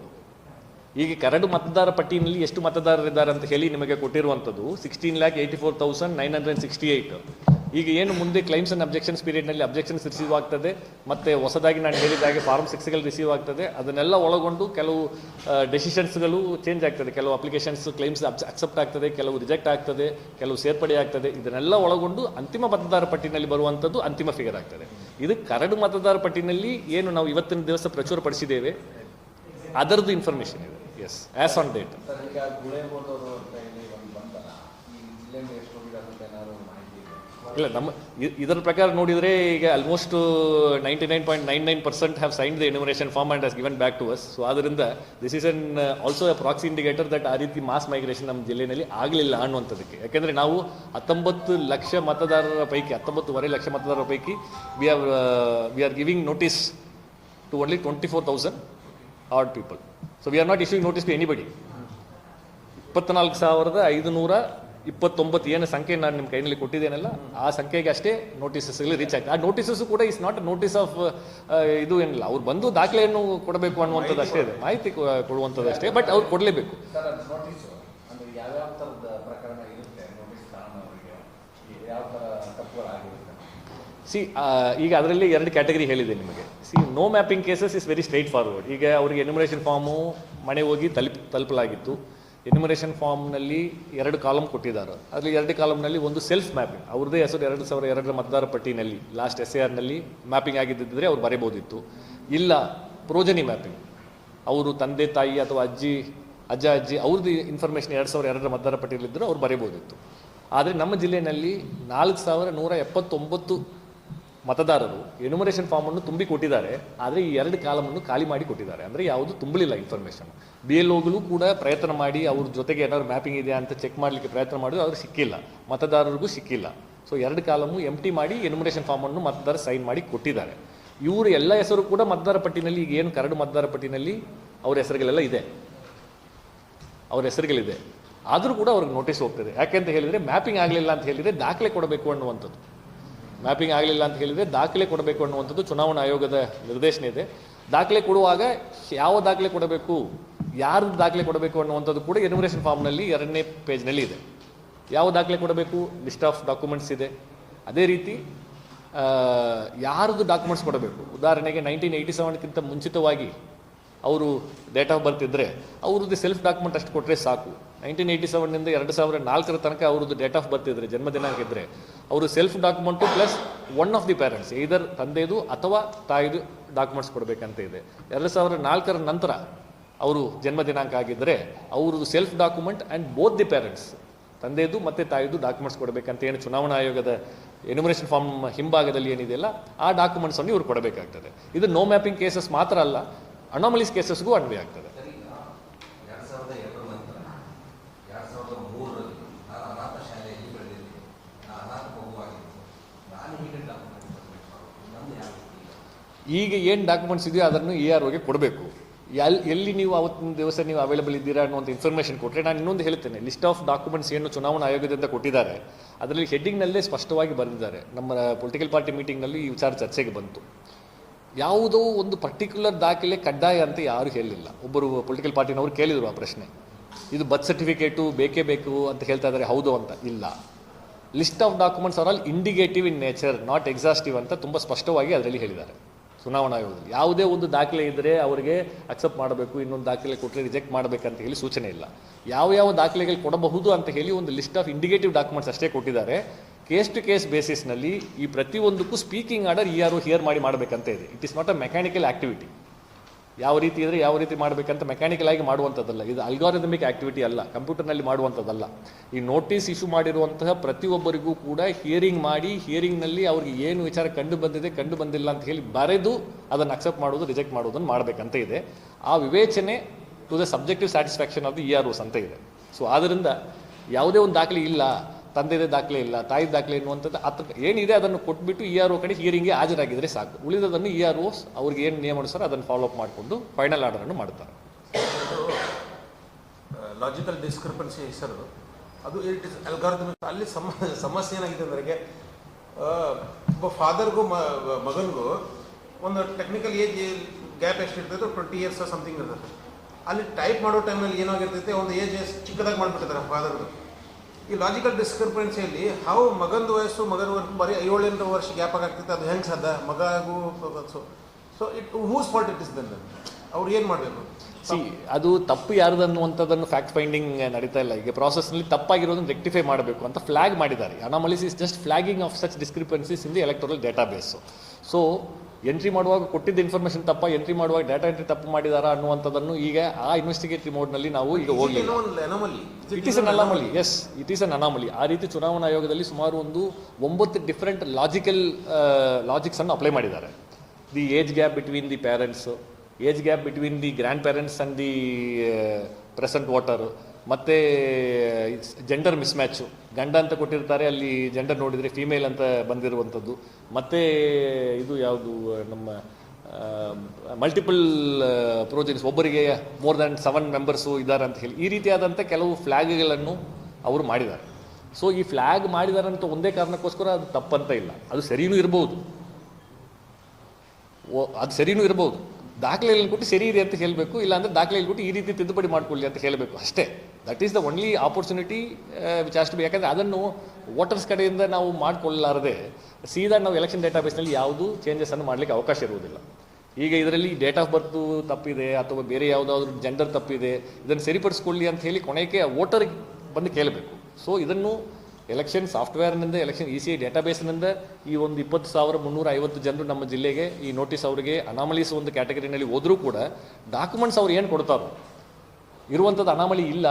ಈಗ ಕರಡು ಮತದಾರ ಪಟ್ಟಿಯಲ್ಲಿ ಎಷ್ಟು ಮತದಾರರಿದ್ದಾರೆ ಅಂತ ಹೇಳಿ ನಿಮಗೆ ಕೊಟ್ಟಿರುವಂಥದ್ದು 16,84,968. ಈಗ ಏನು ಮುಂದೆ ಕ್ಲೈಮ್ಸ್ ಅಂಡ್ ಅಬ್ಜೆಕ್ಷನ್ಸ್ ಪೀರಿಯಡ್ನಲ್ಲಿ ಅಬ್ಜೆಕ್ಷನ್ಸ್ ರಿಸೀವ್ ಆಗ್ತದೆ, ಮತ್ತು ಹೊಸದಾಗಿ ನಾನು ಹೇಳಿದಾಗೆ ಫಾರ್ಮ್ 6ಗಳು ರಿಸೀವ್ ಆಗ್ತದೆ. ಅದನ್ನೆಲ್ಲ ಒಳಗೊಂಡು ಕೆಲವು ಡೆಸಿಷನ್ಸ್ಗಳು ಚೇಂಜ್ ಆಗ್ತದೆ. ಕೆಲವು ಅಪ್ಲಿಕೇಶನ್ಸ್ ಕ್ಲೈಮ್ಸ್ ಅಕ್ಸೆಪ್ಟ್ ಆಗ್ತದೆ, ಕೆಲವು ರಿಜೆಕ್ಟ್ ಆಗ್ತದೆ, ಕೆಲವು ಸೇರ್ಪಡೆ ಆಗ್ತದೆ. ಇದನ್ನೆಲ್ಲ ಒಳಗೊಂಡು ಅಂತಿಮ ಮತದಾರ ಪಟ್ಟಿನಲ್ಲಿ ಬರುವಂಥದ್ದು ಅಂತಿಮ ಫಿಗರ್ ಆಗ್ತದೆ. ಇದು ಕರಡು ಮತದಾರ ಪಟ್ಟಿನಲ್ಲಿ ಏನು ನಾವು ಇವತ್ತಿನ ದಿವಸ ಪ್ರಚುರಪಡಿಸಿದ್ದೇವೆ ಅದರದ್ದು ಇನ್ಫಾರ್ಮೇಷನ್ ಇದೆ. Yes, as on date. ಇಲ್ಲ, ನಮ್ಮ ಇದರ ಪ್ರಕಾರ ನೋಡಿದರೆ ಈಗ almost 99.99% have signed the enumeration form and has given back to us. So ಆದ್ದರಿಂದ this is an also a proxy indicator that ಆ ರೀತಿ ಮಾಸ್ ಮೈಗ್ರೇಷನ್ ನಮ್ಮ ಜಿಲ್ಲೆಯಲ್ಲಿ ಆಗಲಿಲ್ಲ ಅನ್ನುವಂಥದ್ದಕ್ಕೆ. ಯಾಕೆಂದರೆ ನಾವು 19 ಲಕ್ಷ ಮತದಾರರ ಪೈಕಿ 19.5 ಲಕ್ಷ ಮತದಾರರ ಪೈಕಿ we are giving notice to only 24,000 odd people. So we are not issuing notice to anybody. 24,529 ಏನು ಸಂಖ್ಯೆ ನಾನು ನಿಮ್ಮ ಕೈನಲ್ಲಿ ಕೊಟ್ಟಿದ್ದೇನಲ್ಲ, ಆ ಸಂಖ್ಯೆಗೆ ಅಷ್ಟೇ ನೋಟಿಸಸ್ಗಳು ರೀಚ್ ಆಗ್ತದೆ. ಆ ನೋಟಿಸಸ್ ಕೂಡ ಇಸ್ ನಾಟ್ ನೋಟಿಸ್ ಆಫ್ ಇದು ಏನಿಲ್ಲ, ಅವ್ರು ಬಂದು ದಾಖಲೆಯನ್ನು ಕೊಡಬೇಕು ಅನ್ನುವಂಥದ್ದು ಅಷ್ಟೇ ಇದೆ, ಮಾಹಿತಿ ಕೊಡುವಂಥದ್ದು ಅಷ್ಟೇ. ಬಟ್ ಅವ್ರು ಕೊಡಲೇಬೇಕು. ಈಗ ಅದರಲ್ಲಿ 2 ಕ್ಯಾಟಗರಿ ಹೇಳಿದೆ ನಿಮಗೆ. No mapping cases is very straightforward. ಈಗ ಅವರಿಗೆ ಎನ್ಯುಮರೇಷನ್ ಫಾರ್ಮು ಮನೆ ಹೋಗಿ ತಲುಪಲಾಗಿತ್ತು. ಎನ್ಯುಮರೇಷನ್ ಫಾರ್ಮ್ನಲ್ಲಿ 2 ಕಾಲಮ್ ಕೊಟ್ಟಿದ್ದಾರೆ. ಅದರಲ್ಲಿ 2 ಕಾಲಮ್ನಲ್ಲಿ ಒಂದು ಸೆಲ್ಫ್ ಮ್ಯಾಪಿಂಗ್, ಅವ್ರದ್ದೇ ಹೆಸರು 2002 ಮತದಾರ ಪಟ್ಟಿನಲ್ಲಿ ಲಾಸ್ಟ್ SARನಲ್ಲಿ ಮ್ಯಾಪಿಂಗ್ ಆಗಿದ್ದಿದ್ರೆ ಅವ್ರು ಬರೀಬೋದಿತ್ತು. ಇಲ್ಲ ಪ್ರೋಜನಿ ಮ್ಯಾಪಿಂಗ್, ಅವರು ತಂದೆ ತಾಯಿ ಅಥವಾ ಅಜ್ಜ ಅಜ್ಜಿ ಅವ್ರದ್ದು ಇನ್ಫಾರ್ಮೇಷನ್ 2002 ಮತದಾರ ಪಟ್ಟಿಯಲ್ಲಿದ್ದರೂ ಅವ್ರು ಬರೀಬೋದಿತ್ತು. ಆದರೆ ನಮ್ಮ ಜಿಲ್ಲೆಯಲ್ಲಿ 4,179 ಮತದಾರರು ಎನ್ಯುಮರೇಷನ್ ಫಾರ್ಮನ್ನು ತುಂಬಿ ಕೊಟ್ಟಿದ್ದಾರೆ. ಆದರೆ ಈ 2 ಕಾಲಮನ್ನು ಖಾಲಿ ಮಾಡಿ ಕೊಟ್ಟಿದ್ದಾರೆ. ಅಂದರೆ ಯಾವುದು ತುಂಬಲಿಲ್ಲ ಇನ್ಫಾರ್ಮೇಷನ್. BLOಗಳು ಕೂಡ ಪ್ರಯತ್ನ ಮಾಡಿ ಅವ್ರ ಜೊತೆಗೆ ಏನಾದ್ರು ಮ್ಯಾಪಿಂಗ್ ಇದೆಯಾ ಅಂತ ಚೆಕ್ ಮಾಡಲಿಕ್ಕೆ ಪ್ರಯತ್ನ ಮಾಡಿದ್ರು, ಅವ್ರಿಗೆ ಸಿಕ್ಕಿಲ್ಲ, ಮತದಾರರಿಗೂ ಸಿಕ್ಕಿಲ್ಲ. ಸೊ 2 ಕಾಲಮು ಎಂಟಿ ಮಾಡಿ ಎನ್ಯುಮರೇಷನ್ ಫಾರ್ಮನ್ನು ಮತದಾರ ಸೈನ್ ಮಾಡಿ ಕೊಟ್ಟಿದ್ದಾರೆ. ಇವರು ಎಲ್ಲ ಹೆಸರು ಕೂಡ ಮತದಾರ ಪಟ್ಟಿನಲ್ಲಿ, ಈಗ ಏನು ಕರಡು ಮತದಾರ ಪಟ್ಟಿನಲ್ಲಿ ಅವ್ರ ಹೆಸರುಗಳೆಲ್ಲ ಇದೆ, ಅವ್ರ ಹೆಸರುಗಳಿದೆ. ಆದರೂ ಕೂಡ ಅವ್ರಿಗೆ ನೋಟಿಸ್ ಹೋಗ್ತದೆ. ಯಾಕೆಂತ ಹೇಳಿದರೆ ಮ್ಯಾಪಿಂಗ್ ಆಗಲಿಲ್ಲ ಅಂತ ಹೇಳಿದರೆ ದಾಖಲೆ ಕೊಡಬೇಕು ಅನ್ನುವಂಥದ್ದು. ಮ್ಯಾಪಿಂಗ್ ಆಗಲಿಲ್ಲ ಅಂತ ಹೇಳಿದರೆ ದಾಖಲೆ ಕೊಡಬೇಕು ಅನ್ನುವಂಥದ್ದು ಚುನಾವಣಾ ಆಯೋಗದ ನಿರ್ದೇಶನ ಇದೆ. ದಾಖಲೆ ಕೊಡುವಾಗ ಯಾವ ದಾಖಲೆ ಕೊಡಬೇಕು, ಯಾರು ದಾಖಲೆ ಕೊಡಬೇಕು ಅನ್ನುವಂಥದ್ದು ಕೂಡ ಎನ್ಯುಮರೇಷನ್ ಫಾರ್ಮ್ನಲ್ಲಿ 2ನೇ ಪೇಜ್ನಲ್ಲಿ ಇದೆ. ಯಾವ ದಾಖಲೆ ಕೊಡಬೇಕು, ಲಿಸ್ಟ್ ಆಫ್ ಡಾಕ್ಯುಮೆಂಟ್ಸ್ ಇದೆ. ಅದೇ ರೀತಿ ಯಾರದ್ದು ಡಾಕ್ಯುಮೆಂಟ್ಸ್ ಕೊಡಬೇಕು. ಉದಾಹರಣೆಗೆ 1987ಕ್ಕಿಂತ ಮುಂಚಿತವಾಗಿ ಅವರು ಡೇಟ್ ಆಫ್ ಬರ್ತ್ ಇದ್ದರೆ ಅವ್ರದ್ದು ಸೆಲ್ಫ್ ಡಾಕ್ಯುಮೆಂಟ್ ಅಷ್ಟು ಕೊಟ್ಟರೆ ಸಾಕು. 1987ನಿಂದ 2004 ತನಕ ಅವ್ರದ್ದು ಡೇಟ್ ಆಫ್ ಬರ್ತ್ ಇದ್ದರೆ, ಜನ್ಮ ದಿನಾಂಕ ಇದ್ದರೆ, ಅವರು self document plus one of the parents, ಇದರ್ ತಂದೆದು ಅಥವಾ ತಾಯಿದು ಡಾಕ್ಯುಮೆಂಟ್ಸ್ ಕೊಡಬೇಕಂತ ಇದೆ. 2004 ನಂತರ ಅವರು ಜನ್ಮ ದಿನಾಂಕ ಆಗಿದ್ದರೆ ಅವ್ರದ್ದು self document and both the parents, ತಂದೆದು ಮತ್ತು ತಾಯಿದು ಡಾಕ್ಯುಮೆಂಟ್ಸ್ ಕೊಡಬೇಕಂತ ಏನು ಚುನಾವಣಾ ಆಯೋಗದ ಎನ್ಯುಮರೇಷನ್ ಫಾರ್ಮ್ ಹಿಂಭಾಗದಲ್ಲಿ ಏನಿದೆಯಲ್ಲ ಆ ಡಾಕ್ಯುಮೆಂಟ್ಸನ್ನು ಇವ್ರು ಕೊಡಬೇಕಾಗ್ತದೆ. ಇದು ನೋ ಮ್ಯಾಪಿಂಗ್ ಕೇಸಸ್ ಮಾತ್ರ ಅಲ್ಲ, ಅನಾಮಲೀಸ್ ಕೇಸಸ್ಗೂ ಅನ್ವಯ ಆಗ್ತದೆ. ಈಗ ಏನು ಡಾಕ್ಯುಮೆಂಟ್ಸ್ ಇದೆಯೋ ಅದನ್ನು EROಗೆ ಕೊಡಬೇಕು. ಎಲ್ಲಿ ನೀವು ಅವತ್ತಿನ ದಿವಸ ನೀವು ಅವೈಲೇಬಲ್ ಇದ್ದೀರಾ ಅನ್ನುವಂಥ ಇನ್ಫಾರ್ಮೇಷನ್ ಕೊಟ್ಟರೆ, ನಾನು ಇನ್ನೊಂದು ಹೇಳ್ತೇನೆ, ಲಿಸ್ಟ್ ಆಫ್ ಡಾಕ್ಯುಮೆಂಟ್ಸ್ ಏನು ಚುನಾವಣಾ ಆಯೋಗದಿಂದ ಕೊಟ್ಟಿದ್ದಾರೆ ಅದರಲ್ಲಿ ಹೆಡ್ಡಿಂಗ್ನಲ್ಲೇ ಸ್ಪಷ್ಟವಾಗಿ ಬರೆದಿದ್ದಾರೆ. ನಮ್ಮ ಪೊಲಿಟಿಕಲ್ ಪಾರ್ಟಿ ಮೀಟಿಂಗ್ನಲ್ಲಿ ಈ ವಿಚಾರ ಚರ್ಚೆಗೆ ಬಂತು. ಯಾವುದೋ ಒಂದು ಪರ್ಟಿಕ್ಯುಲರ್ ದಾಖಲೆ ಕಡ್ಡಾಯ ಅಂತ ಯಾರು ಹೇಳಿಲ್ಲ. ಒಬ್ಬರು ಪೊಲಿಟಿಕಲ್ ಪಾರ್ಟಿನವರು ಕೇಳಿದರು ಆ ಪ್ರಶ್ನೆ, ಇದು ಬರ್ತ್ ಸರ್ಟಿಫಿಕೇಟು ಬೇಕೇ ಬೇಕು ಅಂತ ಹೇಳ್ತಾ ಇದ್ದಾರೆ, ಹೌದು ಅಂತ. ಇಲ್ಲ, list of documents are all indicative in nature, not exhaustive ಅಂತ ತುಂಬ ಸ್ಪಷ್ಟವಾಗಿ ಅದರಲ್ಲಿ ಹೇಳಿದ್ದಾರೆ. ಚುನಾವಣಾ ಆಯೋಗದಲ್ಲಿ ಯಾವುದೇ ಒಂದು ದಾಖಲೆ ಇದ್ದರೆ ಅವರಿಗೆ ಅಕ್ಸೆಪ್ಟ್ ಮಾಡಬೇಕು, ಇನ್ನೊಂದು ದಾಖಲೆ ಕೊಟ್ಟರೆ ರಿಜೆಕ್ಟ್ ಮಾಡಬೇಕಂತ ಹೇಳಿ ಸೂಚನೆ ಇಲ್ಲ. ಯಾವ ದಾಖಲೆಗಳು ಕೊಡಬಹುದು ಅಂತ ಹೇಳಿ ಒಂದು ಲಿಸ್ಟ್ ಆಫ್ ಇಂಡಿಕೇಟಿವ್ ಡಾಕ್ಯುಮೆಂಟ್ಸ್ ಅಷ್ಟೇ ಕೊಟ್ಟಿದ್ದಾರೆ. ಕೇಸ್ ಟು ಕೇಸ್ ಬೇಸಿಸ್ನಲ್ಲಿ ಈ ಪ್ರತಿಯೊಂದಕ್ಕೂ ಸ್ಪೀಕಿಂಗ್ ಆರ್ಡರ್ ಹಿಯರ್ ಮಾಡಿ ಮಾಡಬೇಕಂತ ಇದೆ. It is not a mechanical activity. ಯಾವ ರೀತಿ ಇದ್ದರೆ ಯಾವ ರೀತಿ ಮಾಡಬೇಕಂತ ಮೆಕ್ಯಾನಿಕಲ್ ಆಗಿ ಮಾಡುವಂಥದ್ದಲ್ಲ. ಇದು ಅಲ್ಗಾರಿದಮಿಕ್ ಆಕ್ಟಿವಿಟಿ ಅಲ್ಲ, ಕಂಪ್ಯೂಟರ್ನಲ್ಲಿ ಮಾಡುವಂಥದ್ದಲ್ಲ. ಈ ನೋಟಿಸ್ ಇಶ್ಯೂ ಮಾಡಿರುವಂತಹ ಪ್ರತಿಯೊಬ್ಬರಿಗೂ ಕೂಡ ಹಿಯರಿಂಗ್ ಮಾಡಿ, ಹಿಯರಿಂಗ್ನಲ್ಲಿ ಅವ್ರಿಗೆ ಏನು ವಿಚಾರ ಕಂಡು ಬಂದಿದೆ ಕಂಡು ಬಂದಿಲ್ಲ ಅಂತ ಹೇಳಿ ಬರೆದು ಅದನ್ನು ಅಕ್ಸೆಪ್ಟ್ ಮಾಡೋದು ರಿಜೆಕ್ಟ್ ಮಾಡೋದನ್ನು ಮಾಡಬೇಕಂತ ಇದೆ. ಆ ವಿವೇಚನೆ to the subjective satisfaction of the EROs ಅಂತ ಇದೆ. ಸೊ ಆದ್ದರಿಂದ ಯಾವುದೇ ಒಂದು ದಾಖಲೆ ಇಲ್ಲ, ತಂದೆದೇ ದಾಖಲೆ ಇಲ್ಲ, ತಾಯಿ ದಾಖಲೆ ಎನ್ನುವಂಥದ್ದು ಏನಿದೆ ಅದನ್ನು ಕೊಟ್ಬಿಟ್ಟು ERO ಕಡೆ ಹಿಯರಿಂಗ್ಗೆ ಹಾಜರಾಗಿದ್ದರೆ ಸಾಕು. ಉಳಿದದನ್ನು EROs ಅವ್ರಿಗೆ ಏನು ನಿಯಮ ಅನುಸಾರ ಅದನ್ನು ಫಾಲೋ ಅಪ್ ಮಾಡಿಕೊಂಡು ಫೈನಲ್ ಆರ್ಡರನ್ನು ಮಾಡ್ತಾರೆ. ಲಾಜಿಕಲ್ ಡಿಸ್ಕ್ರಿಪನ್ಸಿ ಹೆಸರು ಅದು ಇಟ್ ಇಸ್ ಅಲ್ಗಾರಿದಮಿಕ್. ಅಲ್ಲಿ ಸಮಸ್ಯೆ ಏನಾಗಿದೆ ಅಂದರೆ ಒಬ್ಬ ಫಾದರ್ಗೂ ಮಗನಿಗೂ ಒಂದು ಟೆಕ್ನಿಕಲ್ ಏಜ್ ಗ್ಯಾಪ್ ಎಷ್ಟಿರ್ತೈತೆ 20 years ಸಮಥಿಂಗ್ ಇರ್ತದೆ. ಅಲ್ಲಿ ಟೈಪ್ ಮಾಡೋ ಟೈಮಲ್ಲಿ ಏನಾಗಿರ್ತೈತೆ ಒಂದು ಏಜ್ ಚಿಕ್ಕದಾಗಿ ಮಾಡಿಬಿಟ್ಟಿದ್ದಾರೆ ಫಾದರ್ದು. ಈ ಲಾಜಿಕಲ್ ಡಿಸ್ಕ್ರಿಪೆನ್ಸಿಯಲ್ಲಿ ಹಾವು ಮಗಂದು ವಯಸ್ಸು ಬರೀ 7-8 ವರ್ಷ ಗ್ಯಾಪ್ ಆಗ್ತೈತೆ, ಅದು ಹೆಂಗೆ ಸಾಧ್ಯ? ಮಗಗೂ so it whose fault it is then? ಅವ್ರು ಏನು ಮಾಡಬೇಕು? ಅದು ತಪ್ಪು ಯಾರ್ದು ಅನ್ನುವಂಥದ್ದನ್ನು ಫ್ಯಾಕ್ಟ್ ಫೈಂಡಿಂಗ್ ನಡೀತಾ ಇಲ್ಲ. ಈಗ ಪ್ರಾಸೆಸ್ನಲ್ಲಿ ತಪ್ಪಾಗಿರೋದನ್ನು ರೆಕ್ಟಿಫೈ ಮಾಡಬೇಕು ಅಂತ ಫ್ಲಾಗ್ ಮಾಡಿದ್ದಾರೆ. Anomalies is just flagging of such discrepancies in the electoral database. So entry ಮಾಡುವಾಗ ಕೊಟ್ಟಿದ್ದ ಇನ್ಫಾರ್ಮೇಷನ್ ತಪ್ಪ, ಎಂಟ್ರಿ ಮಾಡುವಾಗ ಡಾಟಾ ಎಂಟ್ರಿ ತಪ್ಪು ಮಾಡಿದಾರಾ ಅನ್ನುವಂಥದ್ದನ್ನು ಈಗ ಆ ಇನ್ವೆಸ್ಟಿಗೇಟಿವ್ ಮೋಡ್ನಲ್ಲಿ ನಾವು ಈಗ ಹೋಗಲಿಲ್ಲ. It is an anomaly. Yes, it is an anomaly. ಆ ರೀತಿ ಚುನಾವಣಾ ಆಯೋಗದಲ್ಲಿ ಸುಮಾರು ಒಂದು 9 ಡಿಫ್ರೆಂಟ್ ಲಾಜಿಕ್ಸ್ ಅನ್ನು ಅಪ್ಲೈ ಮಾಡಿದ್ದಾರೆ. The age gap between the parents, age gap between the grandparents and the present voter, ಮತ್ತು ಜೆಂಡರ್ ಮಿಸ್ಮ್ಯಾಚು. ಗಂಡ ಅಂತ ಕೊಟ್ಟಿರ್ತಾರೆ, ಅಲ್ಲಿ ಜೆಂಡರ್ ನೋಡಿದರೆ ಫೀಮೇಲ್ ಅಂತ ಬಂದಿರುವಂಥದ್ದು. ಮತ್ತು ಇದು ಯಾವುದು ನಮ್ಮ ಮಲ್ಟಿಪಲ್ ಪ್ರೋಜೆನ್ಸ್, ಒಬ್ಬರಿಗೆ ಮೋರ್ ದ್ಯಾನ್ 7 ಮೆಂಬರ್ಸು ಇದ್ದಾರೆ ಅಂತ ಹೇಳಿ ಈ ರೀತಿಯಾದಂಥ ಕೆಲವು ಫ್ಲ್ಯಾಗ್ಗಳನ್ನು ಅವರು ಮಾಡಿದ್ದಾರೆ. ಸೊ ಈ ಫ್ಲ್ಯಾಗ್ ಮಾಡಿದ್ದಾರೆ ಅಂತ ಒಂದೇ ಕಾರಣಕ್ಕೋಸ್ಕರ ಅದು ತಪ್ಪಂತ ಇಲ್ಲ. ಅದು ಸರಿಯೂ ಇರ್ಬೋದು, ಅದು ಸರಿಯೂ ಇರ್ಬೋದು. ದಾಖಲೆಯಲ್ಲಿ ಕೊಟ್ಟು ಸರಿ ಇದೆ ಅಂತ ಹೇಳಬೇಕು, ಇಲ್ಲಾಂದರೆ ದಾಖಲೆಯಲ್ಲಿ ಕೊಟ್ಟು ಈ ರೀತಿ ತಿದ್ದುಪಡಿ ಮಾಡ್ಕೊಳ್ಳಿ ಅಂತ ಹೇಳಬೇಕು ಅಷ್ಟೇ. That is the only opportunity which has to be. ಯಾಕಂದರೆ ಅದನ್ನು ವೋಟರ್ಸ್ ಕಡೆಯಿಂದ ನಾವು ಮಾಡಿಕೊಳ್ಳಲಾರದೆ ಸೀದಾ ನಾವು ಎಲೆಕ್ಷನ್ ಡೇಟಾಬೇಸ್ನಲ್ಲಿ ಯಾವುದೂ ಚೇಂಜಸನ್ನು ಮಾಡಲಿಕ್ಕೆ ಅವಕಾಶ ಇರುವುದಿಲ್ಲ. ಈಗ ಇದರಲ್ಲಿ ಡೇಟ್ ಆಫ್ ಬರ್ತು ತಪ್ಪಿದೆ ಅಥವಾ ಬೇರೆ ಯಾವುದಾದ್ರೂ ಜೆಂಡರ್ ತಪ್ಪಿದೆ, ಇದನ್ನು ಸರಿಪಡಿಸ್ಕೊಳ್ಳಿ ಅಂತ ಹೇಳಿ ಕೊನೆಗೆ ವೋಟರ್ಗೆ ಬಂದು ಕೇಳಬೇಕು. ಸೊ ಇದನ್ನು ಎಲೆಕ್ಷನ್ ಸಾಫ್ಟ್ವೇರ್ನಿಂದ, ಎಲೆಕ್ಷನ್ ECI ಡೇಟಾಬೇಸ್ನಿಂದ ಈ ಒಂದು 20,350 ಜನರು ನಮ್ಮ ಜಿಲ್ಲೆಗೆ ಈ ನೋಟಿಸ್ ಅವರಿಗೆ ಅನಾಮಲೀಸ್ ಒಂದು ಕ್ಯಾಟಗರಿನಲ್ಲಿ ಹೋದರೂ ಕೂಡ ಡಾಕ್ಯುಮೆಂಟ್ಸ್ ಅವ್ರು ಏನು ಕೊಡ್ತಾರೋ, ಇರುವಂಥದ್ದು ಅನಾಮಲಿ ಇಲ್ಲ,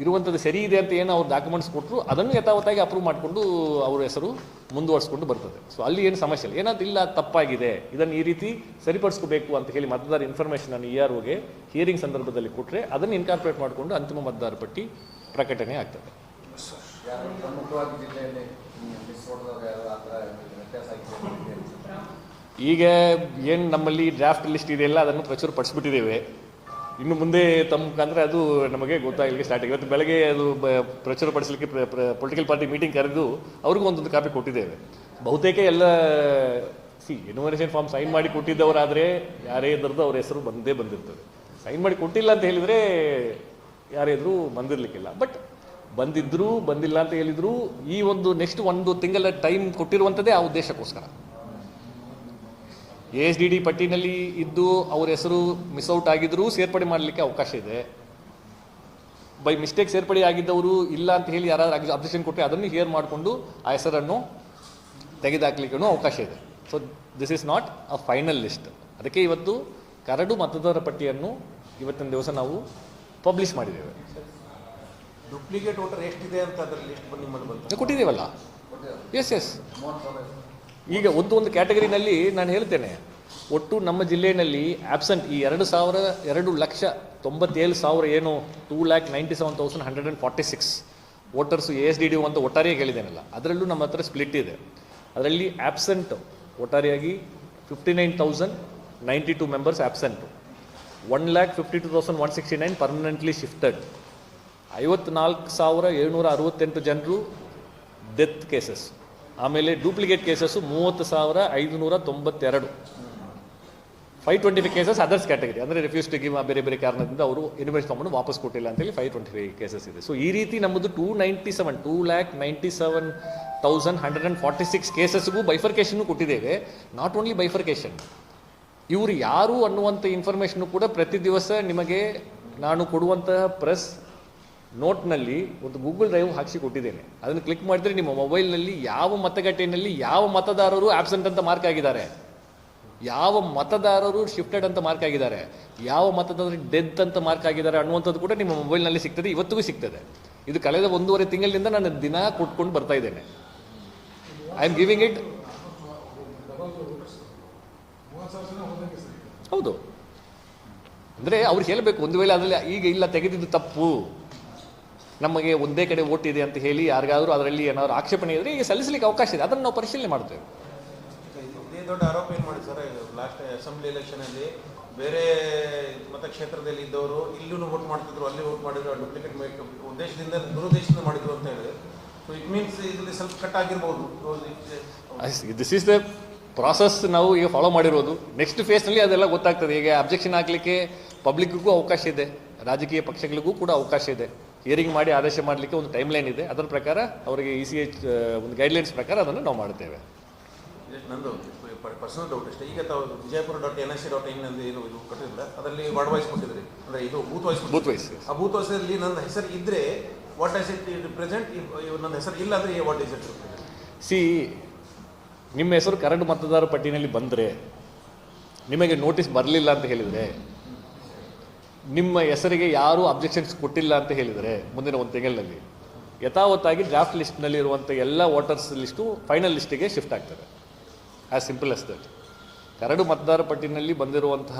ಇರುವಂಥದ್ದು ಸರಿ ಇದೆ ಅಂತ ಏನು ಅವ್ರು ಡಾಕ್ಯುಮೆಂಟ್ಸ್ ಕೊಟ್ಟರು ಅದನ್ನು ಯಥಾವತ್ತಾಗಿ ಅಪ್ರೂವ್ ಮಾಡಿಕೊಂಡು ಅವ್ರ ಹೆಸರು ಮುಂದುವರಿಸ್ಕೊಂಡು ಬರ್ತದೆ. ಸೊ ಅಲ್ಲಿ ಏನು ಸಮಸ್ಯೆ ಇಲ್ಲ. ಏನಾದ್ರು ಇಲ್ಲ ತಪ್ಪಾಗಿದೆ, ಇದನ್ನು ಈ ರೀತಿ ಸರಿಪಡಿಸ್ಕೋಬೇಕು ಅಂತ ಹೇಳಿ ಮತದಾರ ಇನ್ಫಾರ್ಮೇಷನನ್ನು EROಗೆ ಹಿಯರಿಂಗ್ ಸಂದರ್ಭದಲ್ಲಿ ಕೊಟ್ಟರೆ ಅದನ್ನು ಇನ್ಕಾರ್ಪೊರೇಟ್ ಮಾಡಿಕೊಂಡು ಅಂತಿಮ ಮತದಾರ ಪಟ್ಟಿ ಪ್ರಕಟಣೆ ಆಗ್ತದೆ. ಈಗ ಏನು ನಮ್ಮಲ್ಲಿ ಡ್ರಾಫ್ಟ್ ಲಿಸ್ಟ್ ಇದೆಯಲ್ಲ ಅದನ್ನು ಪ್ರಚುರಪಡಿಸ್ಬಿಟ್ಟಿದ್ದೇವೆ. ಇನ್ನು ಮುಂದೆ ತಮ್ಮ ಮುಖಾಂತರ ಅದು ನಮಗೆ ಗೊತ್ತಾಗಲಿಕ್ಕೆ ಸ್ಟಾರ್ಟ್ ಆಗಿದೆ. ಇವತ್ತು ಬೆಳಗ್ಗೆ ಅದು ಪ್ರಚುರಪಡಿಸಲಿಕ್ಕೆ ಪೊಲಿಟಿಕಲ್ ಪಾರ್ಟಿ ಮೀಟಿಂಗ್ ಕರೆದು ಅವ್ರಿಗೂ ಒಂದೊಂದು ಕಾಪಿ ಕೊಟ್ಟಿದ್ದೇವೆ. ಬಹುತೇಕ ಎಲ್ಲ ಎನ್ಯುಮರೇಷನ್ ಫಾರ್ಮ್ ಸೈನ್ ಮಾಡಿ ಕೊಟ್ಟಿದ್ದವರಾದರೆ ಯಾರೇ ಇದ್ರದ್ದು ಅವ್ರ ಹೆಸರು ಬಂದಿರ್ತದೆ. ಸೈನ್ ಮಾಡಿ ಕೊಟ್ಟಿಲ್ಲ ಅಂತ ಹೇಳಿದರೆ ಯಾರೇದರೂ ಬಂದಿರಲಿಕ್ಕಿಲ್ಲ. ಬಟ್ ಬಂದಿದ್ದರೂ ಬಂದಿಲ್ಲ ಅಂತ ಹೇಳಿದ್ರು ಈ ಒಂದು ನೆಕ್ಸ್ಟ್ 1 ತಿಂಗಳ ಟೈಮ್ ಕೊಟ್ಟಿರುವಂಥದ್ದೇ ಆ ಉದ್ದೇಶಕ್ಕೋಸ್ಕರ. ASDD ಪಟ್ಟಿನಲ್ಲಿ ಇದ್ದು ಅವ್ರ ಹೆಸರು ಮಿಸ್ಔಟ್ ಆಗಿದ್ದರೂ ಸೇರ್ಪಡೆ ಮಾಡಲಿಕ್ಕೆ ಅವಕಾಶ ಇದೆ. ಬೈ ಮಿಸ್ಟೇಕ್ ಸೇರ್ಪಡೆ ಆಗಿದ್ದವರು ಇಲ್ಲ ಅಂತ ಹೇಳಿ ಯಾರಾದ್ರೂ ಅಬ್ಜೆಕ್ಷನ್ ಕೊಟ್ಟರೆ ಅದನ್ನು ಹಿಯರ್ ಮಾಡಿಕೊಂಡು ಆ ಹೆಸರನ್ನು ತೆಗೆದುಹಾಕಲಿಕ್ಕೂ ಅವಕಾಶ ಇದೆ. So this is not a final list. ಅದಕ್ಕೆ ಇವತ್ತು ಕರಡು ಮತದಾರರ ಪಟ್ಟಿಯನ್ನು ಇವತ್ತಿನ ದಿವಸ ನಾವು ಪಬ್ಲಿಷ್ ಮಾಡಿದ್ದೇವೆ. ಡೂಪ್ಲಿಕೇಟ್ ವೋಟರ್ ಎಷ್ಟಿದೆ ಅಂತ ಅದರ ಲಿಸ್ಟ್ ನಿಮ್ಮಲ್ಲಿ ಬಂತು? ಕೊಟ್ಟಿದ್ದೇವಲ್ಲ. ಎಸ್. ಈಗ ಒಂದು ಕ್ಯಾಟಗರಿನಲ್ಲಿ ನಾನು ಹೇಳ್ತೇನೆ, ಒಟ್ಟು ನಮ್ಮ ಜಿಲ್ಲೆಯಲ್ಲಿ ಆಬ್ಸೆಂಟ್ ಈ 2,97,000 ಏನು 2,97,146 ವೋಟರ್ಸು ASDD ಅಂತ ಒಟ್ಟಾರೆಯಾಗಿ ಹೇಳಿದ್ದೇನಲ್ಲ, ಅದರಲ್ಲೂ ನಮ್ಮ ಹತ್ರ ಸ್ಪ್ಲಿಟ್ ಇದೆ. ಅದರಲ್ಲಿ ಆಬ್ಸೆಂಟ್ ಒಟ್ಟಾರೆಯಾಗಿ 59,092 ಮೆಂಬರ್ಸ್ ಆಬ್ಸೆಂಟು, 1,52,169 ಪರ್ಮನೆಂಟ್ಲಿ ಶಿಫ್ಟೆಡ್, 54,768 ಜನರು ಡೆತ್ ಕೇಸಸ್, ಆಮೇಲೆ duplicate cases 30,592, 525 cases others category, ಅಂದರೆ ರಿಫ್ಯೂಸ್ ಟು ಗಿವ್ ಬೇರೆ ಕಾರಣದಿಂದ ಅವರು ಇನ್ವೆಸ್ಟ್ ಫಾರ್ಮನ್ನು ವಾಪಸ್ ಕೊಟ್ಟಿಲ್ಲ ಅಂತೇಳಿ 525 ಕೇಸಸ್ ಇದೆ. ಸೊ ಈ ರೀತಿ ನಮ್ಮದು 2,97,146 ಕೇಸಸ್ಗೂ ಬೈಫರ್ಕೇಷನ್ನು ಕೊಟ್ಟಿದ್ದೇವೆ. ನಾಟ್ ಓನ್ಲಿ ಬೈಫರ್ಕೇಷನ್, ಇವರು ಯಾರು ಅನ್ನುವಂಥ ಇನ್ಫಾರ್ಮೇಷನ್ ಕೂಡ ಪ್ರತಿ ದಿವಸ ನಿಮಗೆ ನಾನು ಕೊಡುವಂತಹ ಪ್ರೆಸ್ ನೋಟ್ನಲ್ಲಿ ಒಂದು ಗೂಗಲ್ ಡ್ರೈವ್ ಹಾಕಿಸಿ ಕೊಟ್ಟಿದ್ದೇನೆ. ಅದನ್ನು ಕ್ಲಿಕ್ ಮಾಡಿದ್ರೆ ನಿಮ್ಮ ಮೊಬೈಲ್ನಲ್ಲಿ ಯಾವ ಮತಗಟ್ಟೆಯಲ್ಲಿ ಯಾವ ಮತದಾರರು ಆಬ್ಸೆಂಟ್ ಅಂತ ಮಾರ್ಕ್ ಆಗಿದ್ದಾರೆ, ಯಾವ ಮತದಾರರು ಶಿಫ್ಟೆಡ್ ಅಂತ ಮಾರ್ಕ್ ಆಗಿದ್ದಾರೆ, ಯಾವ ಮತದಾರರು ಡೆತ್ ಅಂತ ಮಾರ್ಕ್ ಆಗಿದ್ದಾರೆ ಅನ್ನುವಂಥದ್ದು ಕೂಡ ನಿಮ್ಮ ಮೊಬೈಲ್ನಲ್ಲಿ ಸಿಗ್ತದೆ, ಇವತ್ತಿಗೂ ಸಿಗ್ತದೆ. ಇದು ಕಳೆದ 1.5 ತಿಂಗಳಿಂದ ನಾನು ದಿನ ಕೊಟ್ಕೊಂಡು ಬರ್ತಾ ಇದ್ದೇನೆ. I am giving it. ಹೌದು, ಅಂದರೆ ಅವ್ರು ಹೇಳಬೇಕು, ಒಂದು ವೇಳೆ ಅದರಲ್ಲಿ ಈಗ ಇಲ್ಲ ತೆಗೆದಿದ್ದು ತಪ್ಪು, ನಮಗೆ ಒಂದೇ ಕಡೆ ಓಟ್ ಇದೆ ಅಂತ ಹೇಳಿ ಯಾರಿಗಾದರೂ ಅದರಲ್ಲಿ ಏನಾದರೂ ಆಕ್ಷೇಪಣೆ ಇದ್ದರೆ ಈಗ ಸಲ್ಲಿಸಲಿಕ್ಕೆ ಅವಕಾಶ ಇದೆ, ಅದನ್ನು ನಾವು ಪರಿಶೀಲನೆ ಮಾಡ್ತೇವೆ. ಇದೇ ದೊಡ್ಡ ಆರೋಪ ಏನು ಮಾಡಿ ಸರ್, ಲಾಸ್ಟ್ ಅಸೆಂಬ್ಲಿ ಎಲೆಕ್ಷನಲ್ಲಿ ಬೇರೆ ಮತಕ್ಷೇತ್ರದಲ್ಲಿ ಇದ್ದವರು ಇಲ್ಲೂ ವೋಟ್ ಮಾಡ್ತಿದ್ರು, ಅಲ್ಲಿ ವೋಟ್ ಮಾಡಿದ್ರು, ಡೂಪ್ಲಿಕೇಟ್ ಉದ್ದೇಶದಿಂದ ದುರುದ್ದೇಶದಿಂದ ಮಾಡಿದ್ರು ಅಂತ ಹೇಳಿದ್ರೆ, ಸೊ ಇಟ್ ಮೀನ್ಸ್ ಇದರಲ್ಲಿ ಸ್ವಲ್ಪ ಕಟ್ ಆಗಿರ್ಬೋದು. ದಿಸ್ ಈಸ್ ದ ಪ್ರಾಸೆಸ್ ನಾವು ಈಗ ಫಾಲೋ ಮಾಡಿರೋದು. ನೆಕ್ಸ್ಟ್ ಫೇಸ್ನಲ್ಲಿ ಅದೆಲ್ಲ ಗೊತ್ತಾಗ್ತದೆ. ಈಗ ಅಬ್ಜೆಕ್ಷನ್ ಹಾಕಲಿಕ್ಕೆ ಪಬ್ಲಿಕ್ಗೂ ಅವಕಾಶ ಇದೆ, ರಾಜಕೀಯ ಪಕ್ಷಗಳಿಗೂ ಕೂಡ ಅವಕಾಶ ಇದೆ. ಹಿಯರಿಂಗ್ ಮಾಡಿ ಆದೇಶ ಮಾಡಲಿಕ್ಕೆ ಒಂದು ಟೈಮ್ ಲೈನ್ ಇದೆ. ಅದರ ಪ್ರಕಾರ ಅವರಿಗೆ ECH ಒಂದು ಗೈಡ್ಲೈನ್ಸ್ ಪ್ರಕಾರ ಅದನ್ನು ನಾವು ಮಾಡ್ತೇವೆ. ನಂದು ಪರ್ಸನಲ್ ಡೌಟ್ ಅಷ್ಟೇ. ಈಗ ತಾವು ವಿಜಯಪುರ.NIC.in ಎಂದು ಏನು ಇದು ಕೊಟ್ಟಿಲ್ಲ, ಅದರಲ್ಲಿ ವರ್ಡ್ ವೈಸ್ ಕೊಟ್ಟಿದ್ರಿ, ಅಂದರೆ ಇದು ಬೂತ್ ವೈಸ್. ಆ ಬೂತ್ ವೈಸಲ್ಲಿ ನನ್ನ ಹೆಸರು ಇದ್ದರೆ ವಾಟ್ ಡಸ್ ಇಟ್ ರಿಪ್ರೆಸೆಂಟ್, ನನ್ನ ಹೆಸರು ಇಲ್ಲ ಅಂದರೆ what does it represent? C, ನಿಮ್ಮ ಹೆಸರು ಕರಡು ಮತದಾರ ಪಟ್ಟಿನಲ್ಲಿ ಬಂದರೆ, ನಿಮಗೆ ನೋಟಿಸ್ ಬರಲಿಲ್ಲ ಅಂತ ಹೇಳಿದರೆ, ನಿಮ್ಮ ಹೆಸರಿಗೆ ಯಾರೂ ಅಬ್ಜೆಕ್ಷನ್ಸ್ ಕೊಟ್ಟಿಲ್ಲ ಅಂತ ಹೇಳಿದರೆ, ಮುಂದಿನ 1 ತಿಂಗಳಿನಲ್ಲಿ ಯಥಾವತ್ತಾಗಿ ಡ್ರಾಫ್ಟ್ ಲಿಸ್ಟ್ನಲ್ಲಿ ಇರುವಂಥ ಎಲ್ಲ ವೋಟರ್ಸ್ ಲಿಸ್ಟು ಫೈನಲ್ ಲಿಸ್ಟಿಗೆ ಶಿಫ್ಟ್ ಆಗ್ತದೆ. As simple as that. ಕರಡು ಮತದಾರ ಪಟ್ಟಿನಲ್ಲಿ ಬಂದಿರುವಂತಹ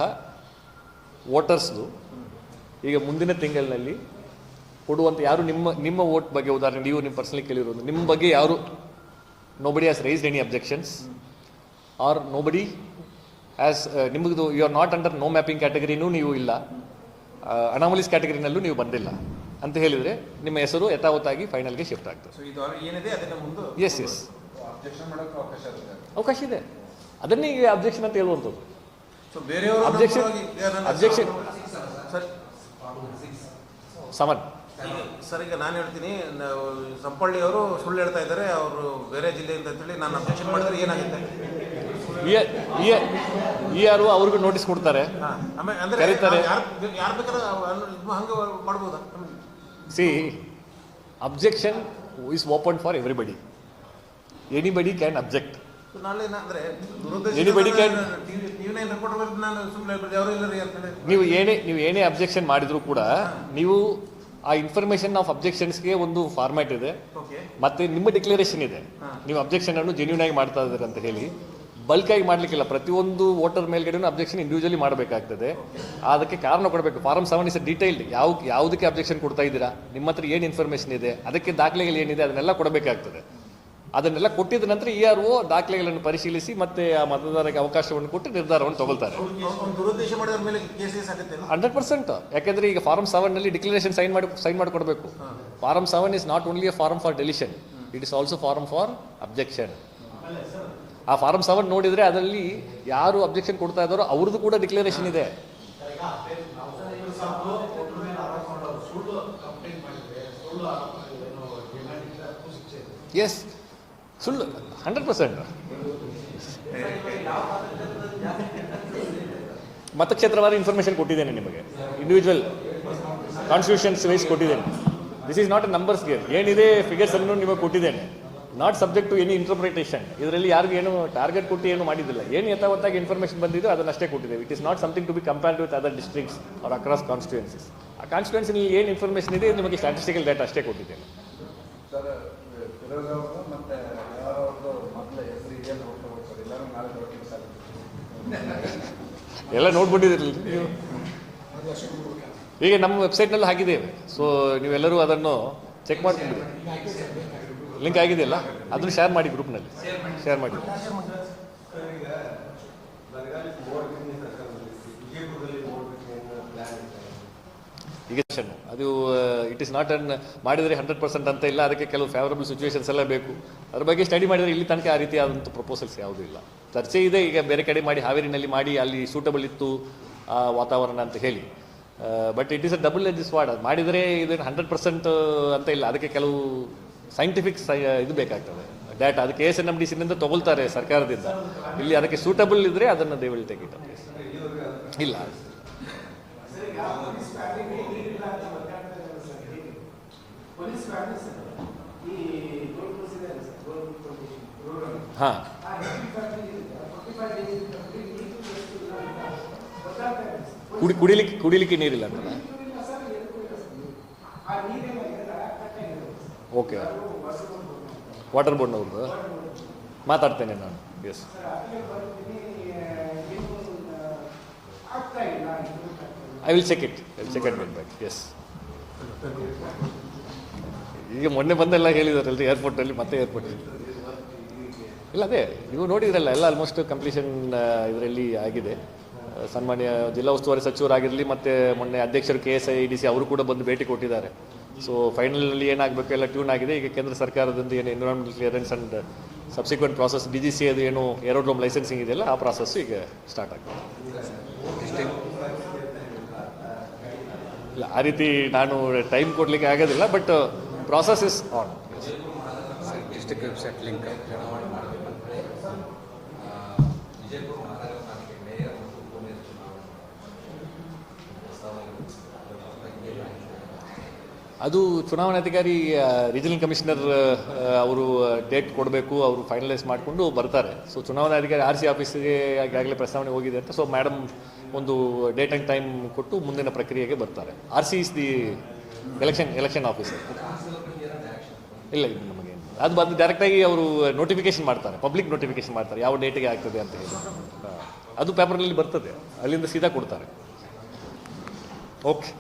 ವೋಟರ್ಸ್ದು ಈಗ ಮುಂದಿನ ತಿಂಗಳಿನಲ್ಲಿ ಕೊಡುವಂಥ ಯಾರು ನಿಮ್ಮ ವೋಟ್ ಬಗ್ಗೆ, ಉದಾಹರಣೆ ನೀವು ನಿಮ್ಮ ಪರ್ಸನಲಿ ಕೇಳಿರೋದು, ನಿಮ್ಮ ಬಗ್ಗೆ ಯಾರು nobody has raised any objections or nobody has ನಿಮ್ಮದು you are not under no mapping ಕ್ಯಾಟಗರಿನೂ ನೀವು ಇಲ್ಲ, ಅನಾಮಲೀಸ್ ಕ್ಯಾಟಗರಿನಲ್ಲೂ ನೀವು ಬಂದಿಲ್ಲ ಅಂತ ಹೇಳಿದರೆ ನಿಮ್ಮ ಹೆಸರು ಯಥಾವತ್ತಾಗಿ ಫೈನಲ್ಗೆ ಶಿಫ್ಟ್ ಆಗ್ತದೆ. ಎಸ್ ಅವಕಾಶ ಇದೆ. ಅದನ್ನೇ ಈಗ ಅಬ್ಜೆಕ್ಷನ್ ಅಂತ ಹೇಳುವಂಥದ್ದು. ಅಬ್ಜೆಕ್ಷನ್ ಸಮನ್ ಸರ್, ಈಗ ನಾನು ಹೇಳ್ತೀನಿ, ಸಂಪಳ್ಳಿ ಅವರು ಸುಳ್ಳು ಹೇಳ್ತಾ ಇದ್ದಾರೆ, ಅವರು ಬೇರೆ ಜಿಲ್ಲೆಯಿಂದ ಅಂತೇಳಿ ನಾನು ಅಬ್ಜೆಕ್ಷನ್ ಮಾಡಿದ್ರೆ ಏನಾಗುತ್ತೆ? ಯಾರು ಅವ್ರಿಗೂ ನೋಟಿಸ್ ಕೊಡ್ತಾರೆ, ಕರೀತಾರೆ. ಯಾರು ಬೇಕಾದ್ರೆ ಹಂಗೆ ಮಾಡ್ಬೋದಾ? C, objection is open for everybody. Anybody can object. ನಾಳೆ ಅಂದರೆ ನೀವು ಏನೇ ಅಬ್ಜೆಕ್ಷನ್ ಮಾಡಿದ್ರು ಕೂಡ ನೀವು ಆ ಇನ್ಫಾರ್ಮೇಷನ್ ಆಫ್ ಅಬ್ಜೆಕ್ಷನ್ಸ್ಗೆ ಒಂದು ಫಾರ್ಮ್ಯಾಟ್ ಇದೆ, ಮತ್ತೆ ನಿಮ್ಮ ಡಿಕ್ಲರೇಷನ್ ಇದೆ. ನೀವು ಅಬ್ಜೆಕ್ಷನ್ ಅನ್ನು ಜೆನ್ಯೂನ್ ಆಗಿ ಮಾಡ್ತಾ ಇದ್ದಾರೆ ಅಂತ ಹೇಳಿ ಬಲ್ಕ್ ಆಗಿ ಮಾಡ್ಲಿಕ್ಕಿಲ್ಲ. ಪ್ರತಿಯೊಂದು ವೋಟರ್ ಮೇಲ್ಗಡೆನೂ ಅಬ್ಜೆಕ್ಷನ್ ಇಂಡಿವಿಜುವಲಿ ಮಾಡಬೇಕಾಗ್ತದೆ. ಅದಕ್ಕೆ ಕಾರಣ ಕೊಡಬೇಕು. Form 7 is detailed. ಯಾವುದಕ್ಕೆ ಅಬ್ಜೆಕ್ಷನ್ ಕೊಡ್ತಾ ಇದ್ದೀರಾ, ನಿಮ್ಮ ಹತ್ರ ಏನು ಇನ್ಫಾರ್ಮೇಷನ್ ಇದೆ, ಅದಕ್ಕೆ ದಾಖಲೆಗಳು ಏನಿದೆ ಅದನ್ನೆಲ್ಲ ಕೊಡಬೇಕಾಗ್ತದೆ. ಅದನ್ನೆಲ್ಲ ಕೊಟ್ಟಿದ ನಂತರ ERO ದಾಖಲೆಗಳನ್ನು ಪರಿಶೀಲಿಸಿ ಮತ್ತೆ ಆ ಮತದಾರರಿಗೆ ಅವಕಾಶವನ್ನು ಕೊಟ್ಟು ನಿರ್ಧಾರವನ್ನು ತಗೊಳ್ತಾರೆ. 100%. ಯಾಕೆಂದ್ರೆ ಈಗ ಫಾರಂ 7 ಡಿಕ್ಲರೇಷನ್ ಸೈನ್ ಮಾಡಿಕೊಡ್ಬೇಕು. Form 7 is not only a form for deletion, it is also form for objection. ಆ ಫಾರಂ 7 ನೋಡಿದ್ರೆ ಅದರಲ್ಲಿ ಯಾರು ಅಬ್ಜೆಕ್ಷನ್ ಕೊಡ್ತಾ ಇದ್ದಾರೋ ಅವ್ರದ್ದು ಕೂಡ ಡಿಕ್ಲರೇಷನ್ ಇದೆ. ಎಸ್, ಸುಳ್ಳು 100%. ಮತಕ್ಷೇತ್ರವಾದ ಇನ್ಫಾರ್ಮೇಷನ್ ಕೊಟ್ಟಿದ್ದೇನೆ ನಿಮಗೆ, ಇಂಡಿವಿಜುವಲ್ ಕಾನ್ಸ್ಟಿಟ್ಯೂಷನ್ಸ್ ವೈಸ್ ಕೊಟ್ಟಿದ್ದೇನೆ. This is not a numbers game. ಏನಿದೆ ಫಿಗರ್ಸ್ ಅನ್ನು ನಿಮಗೆ ಕೊಟ್ಟಿದ್ದೇನೆ, not subject to any interpretation. ಇದರಲ್ಲಿ ಯಾರಿಗೂ ಏನು ಟಾರ್ಗೆಟ್ ಕೊಟ್ಟು ಏನು ಮಾಡಿದ್ದಿಲ್ಲ. ಏನು ಯಥಾವತ್ತಾಗಿ ಇನ್ಫಾರ್ಮೇಷನ್ ಬಂದಿದ್ದು ಅದನ್ನಷ್ಟೇ ಕೊಟ್ಟಿದ್ದೇವೆ. It is not something to be compared with other districts or across constituencies. ಆ ಕಾನ್ಸ್ಟಿಟ್ಯೂನ್ಸಿನಲ್ಲಿ ಏನು ಇನ್ಫಾರ್ಮೇಷನ್ ಇದೆ ನಿಮಗೆ ಸ್ಟ್ಯಾಟಿಸ್ಟಿಕಲ್ ಡೇಟಾ ಅಷ್ಟೇ ಕೊಟ್ಟಿದ್ದೇನೆ. ಎಲ್ಲ ನೋಡ್ಬಿಟ್ಟಿದ್ರಲ್ಲ ನೀವು. ಈಗ ನಮ್ಮ ವೆಬ್ಸೈಟ್ನಲ್ಲಿ ಹಾಕಿದ್ದೇವೆ, ಸೊ ನೀವೆಲ್ಲರೂ ಅದನ್ನು ಚೆಕ್ ಮಾಡ್ಕೊಂಡ್ಬಿಡಿ. ಲಿಂಕ್ ಆಗಿದೆಯಲ್ಲ, ಅದನ್ನು ಶೇರ್ ಮಾಡಿ, ಗ್ರೂಪ್ನಲ್ಲಿ ಶೇರ್ ಮಾಡಿ. ಈಗ ಅದು ಇಟ್ ಇಸ್ ನಾಟ್ ಅನ್ ಮಾಡಿದರೆ 100% ಅಂತ ಇಲ್ಲ. ಅದಕ್ಕೆ ಕೆಲವು ಫೇವರಬಲ್ ಸಿಚುವೇಶನ್ಸ್ ಎಲ್ಲ ಬೇಕು. ಅದ್ರ ಬಗ್ಗೆ ಸ್ಟಡಿ ಮಾಡಿದರೆ ಇಲ್ಲಿ ತನಕ ಆ ರೀತಿಯಾದಂಥ ಪ್ರಪೋಸಲ್ಸ್ ಯಾವುದೂ ಇಲ್ಲ. ಚರ್ಚೆ ಇದೆ, ಈಗ ಬೇರೆ ಕಡೆ ಮಾಡಿ, ಹಾವೇರಿನಲ್ಲಿ ಮಾಡಿ, ಅಲ್ಲಿ ಸೂಟಬಲ್ ಇತ್ತು ಆ ವಾತಾವರಣ ಅಂತ ಹೇಳಿ. But it is a double edge sword. ಅದು ಮಾಡಿದರೆ ಇದನ್ನು 100% ಅಂತ ಇಲ್ಲ. ಅದಕ್ಕೆ ಕೆಲವು ಸೈಂಟಿಫಿಕ್ ಇದು ಬೇಕಾಗ್ತದೆ, ಡಾಟಾ ಅದು KSNMDCನಿಂದ ತಗೊಳ್ತಾರೆ ಸರ್ಕಾರದಿಂದ. ಇಲ್ಲಿ ಅದಕ್ಕೆ ಸೂಟಬಲ್ ಇದ್ದರೆ ಅದನ್ನು ದೇ ವಿಲ್ ಟೇಕ್ ಇಟ್. ಇಲ್ಲ ಹಾಂ ಕುಡಿಲಿಕ್ಕೆ ನೀರಿಲ್ಲ ಅಂತಲ್ಲ. ಓಕೆ, ವಾಟರ್ ಬೋರ್ಡ್ನವ್ರದ್ದು ಮಾತಾಡ್ತೇನೆ ನಾನು. Yes, I will check it back. Yes, ಈಗ ಮೊನ್ನೆ ಬಂದೆಲ್ಲ ಹೇಳಿದಾರಲ್ರಿ ಏರ್ಪೋರ್ಟಲ್ಲಿ, ಮತ್ತೆ ಏರ್ಪೋರ್ಟಲ್ಲಿ ಇಲ್ಲ. ಅದೇ ನೀವು ನೋಡಿದ್ರಲ್ಲ, ಎಲ್ಲ ಆಲ್ಮೋಸ್ಟ್ ಕಂಪ್ಲೀಷನ್ ಇದರಲ್ಲಿ ಆಗಿದೆ. ಸನ್ಮಾನ್ಯ ಜಿಲ್ಲಾ ಉಸ್ತುವಾರಿ ಸಚಿವರಾಗಿರಲಿ ಮತ್ತು ಮೊನ್ನೆ ಅಧ್ಯಕ್ಷರು KSIDC ಅವರು ಕೂಡ ಬಂದು ಭೇಟಿ ಕೊಟ್ಟಿದ್ದಾರೆ. ಸೊ ಫೈನಲಲ್ಲಿ ಏನಾಗಬೇಕು ಎಲ್ಲ ಟ್ಯೂನ್ ಆಗಿದೆ. ಈಗ ಕೇಂದ್ರ ಸರ್ಕಾರದಿಂದ ಏನು environmental clearance and subsequent process DGC ಅದು ಏನು ಏರೋಡ್ರೋಮ್ ಲೈಸೆನ್ಸಿಂಗ್ ಇದೆಯಲ್ಲ, ಆ ಪ್ರಾಸೆಸ್ಸು ಈಗ ಸ್ಟಾರ್ಟ್ ಆಗ್ತದೆ. ಇಲ್ಲ, ಆ ರೀತಿ ನಾನು ಟೈಮ್ ಕೊಡಲಿಕ್ಕೆ ಆಗೋದಿಲ್ಲ, but process is on. District website link ಅದು ಚುನಾವಣಾಧಿಕಾರಿ ರೀಜನಲ್ ಕಮಿಷನರ್ ಅವರು ಡೇಟ್ ಕೊಡಬೇಕು, ಅವರು ಫೈನಲೈಸ್ ಮಾಡಿಕೊಂಡು ಬರ್ತಾರೆ. ಸೊ ಚುನಾವಣಾಧಿಕಾರಿ RC ಆಫೀಸಿಗೆ ಈಗಾಗಲೇ ಪ್ರಸ್ತಾವನೆ ಹೋಗಿದೆ ಅಂತ. ಸೊ ಮೇಡಮ್ ಒಂದು ಡೇಟ್ ಆ್ಯಂಡ್ ಟೈಮ್ ಕೊಟ್ಟು ಮುಂದಿನ ಪ್ರಕ್ರಿಯೆಗೆ ಬರ್ತಾರೆ. RC is the election officer. ಇಲ್ಲ, ಇದು ನಮಗೆ ಅದು ಬಂದು ಡೈರೆಕ್ಟಾಗಿ ಅವರು ನೋಟಿಫಿಕೇಶನ್ ಮಾಡ್ತಾರೆ, ಪಬ್ಲಿಕ್ ನೋಟಿಫಿಕೇಶನ್ ಮಾಡ್ತಾರೆ, ಯಾವ ಡೇಟಿಗೆ ಆಗ್ತದೆ ಅಂತ ಹೇಳಿ. ಅದು ಪೇಪರಲ್ಲಿ ಬರ್ತದೆ, ಅಲ್ಲಿಂದ ಸೀದಾ ಕೊಡ್ತಾರೆ. ಓಕೆ.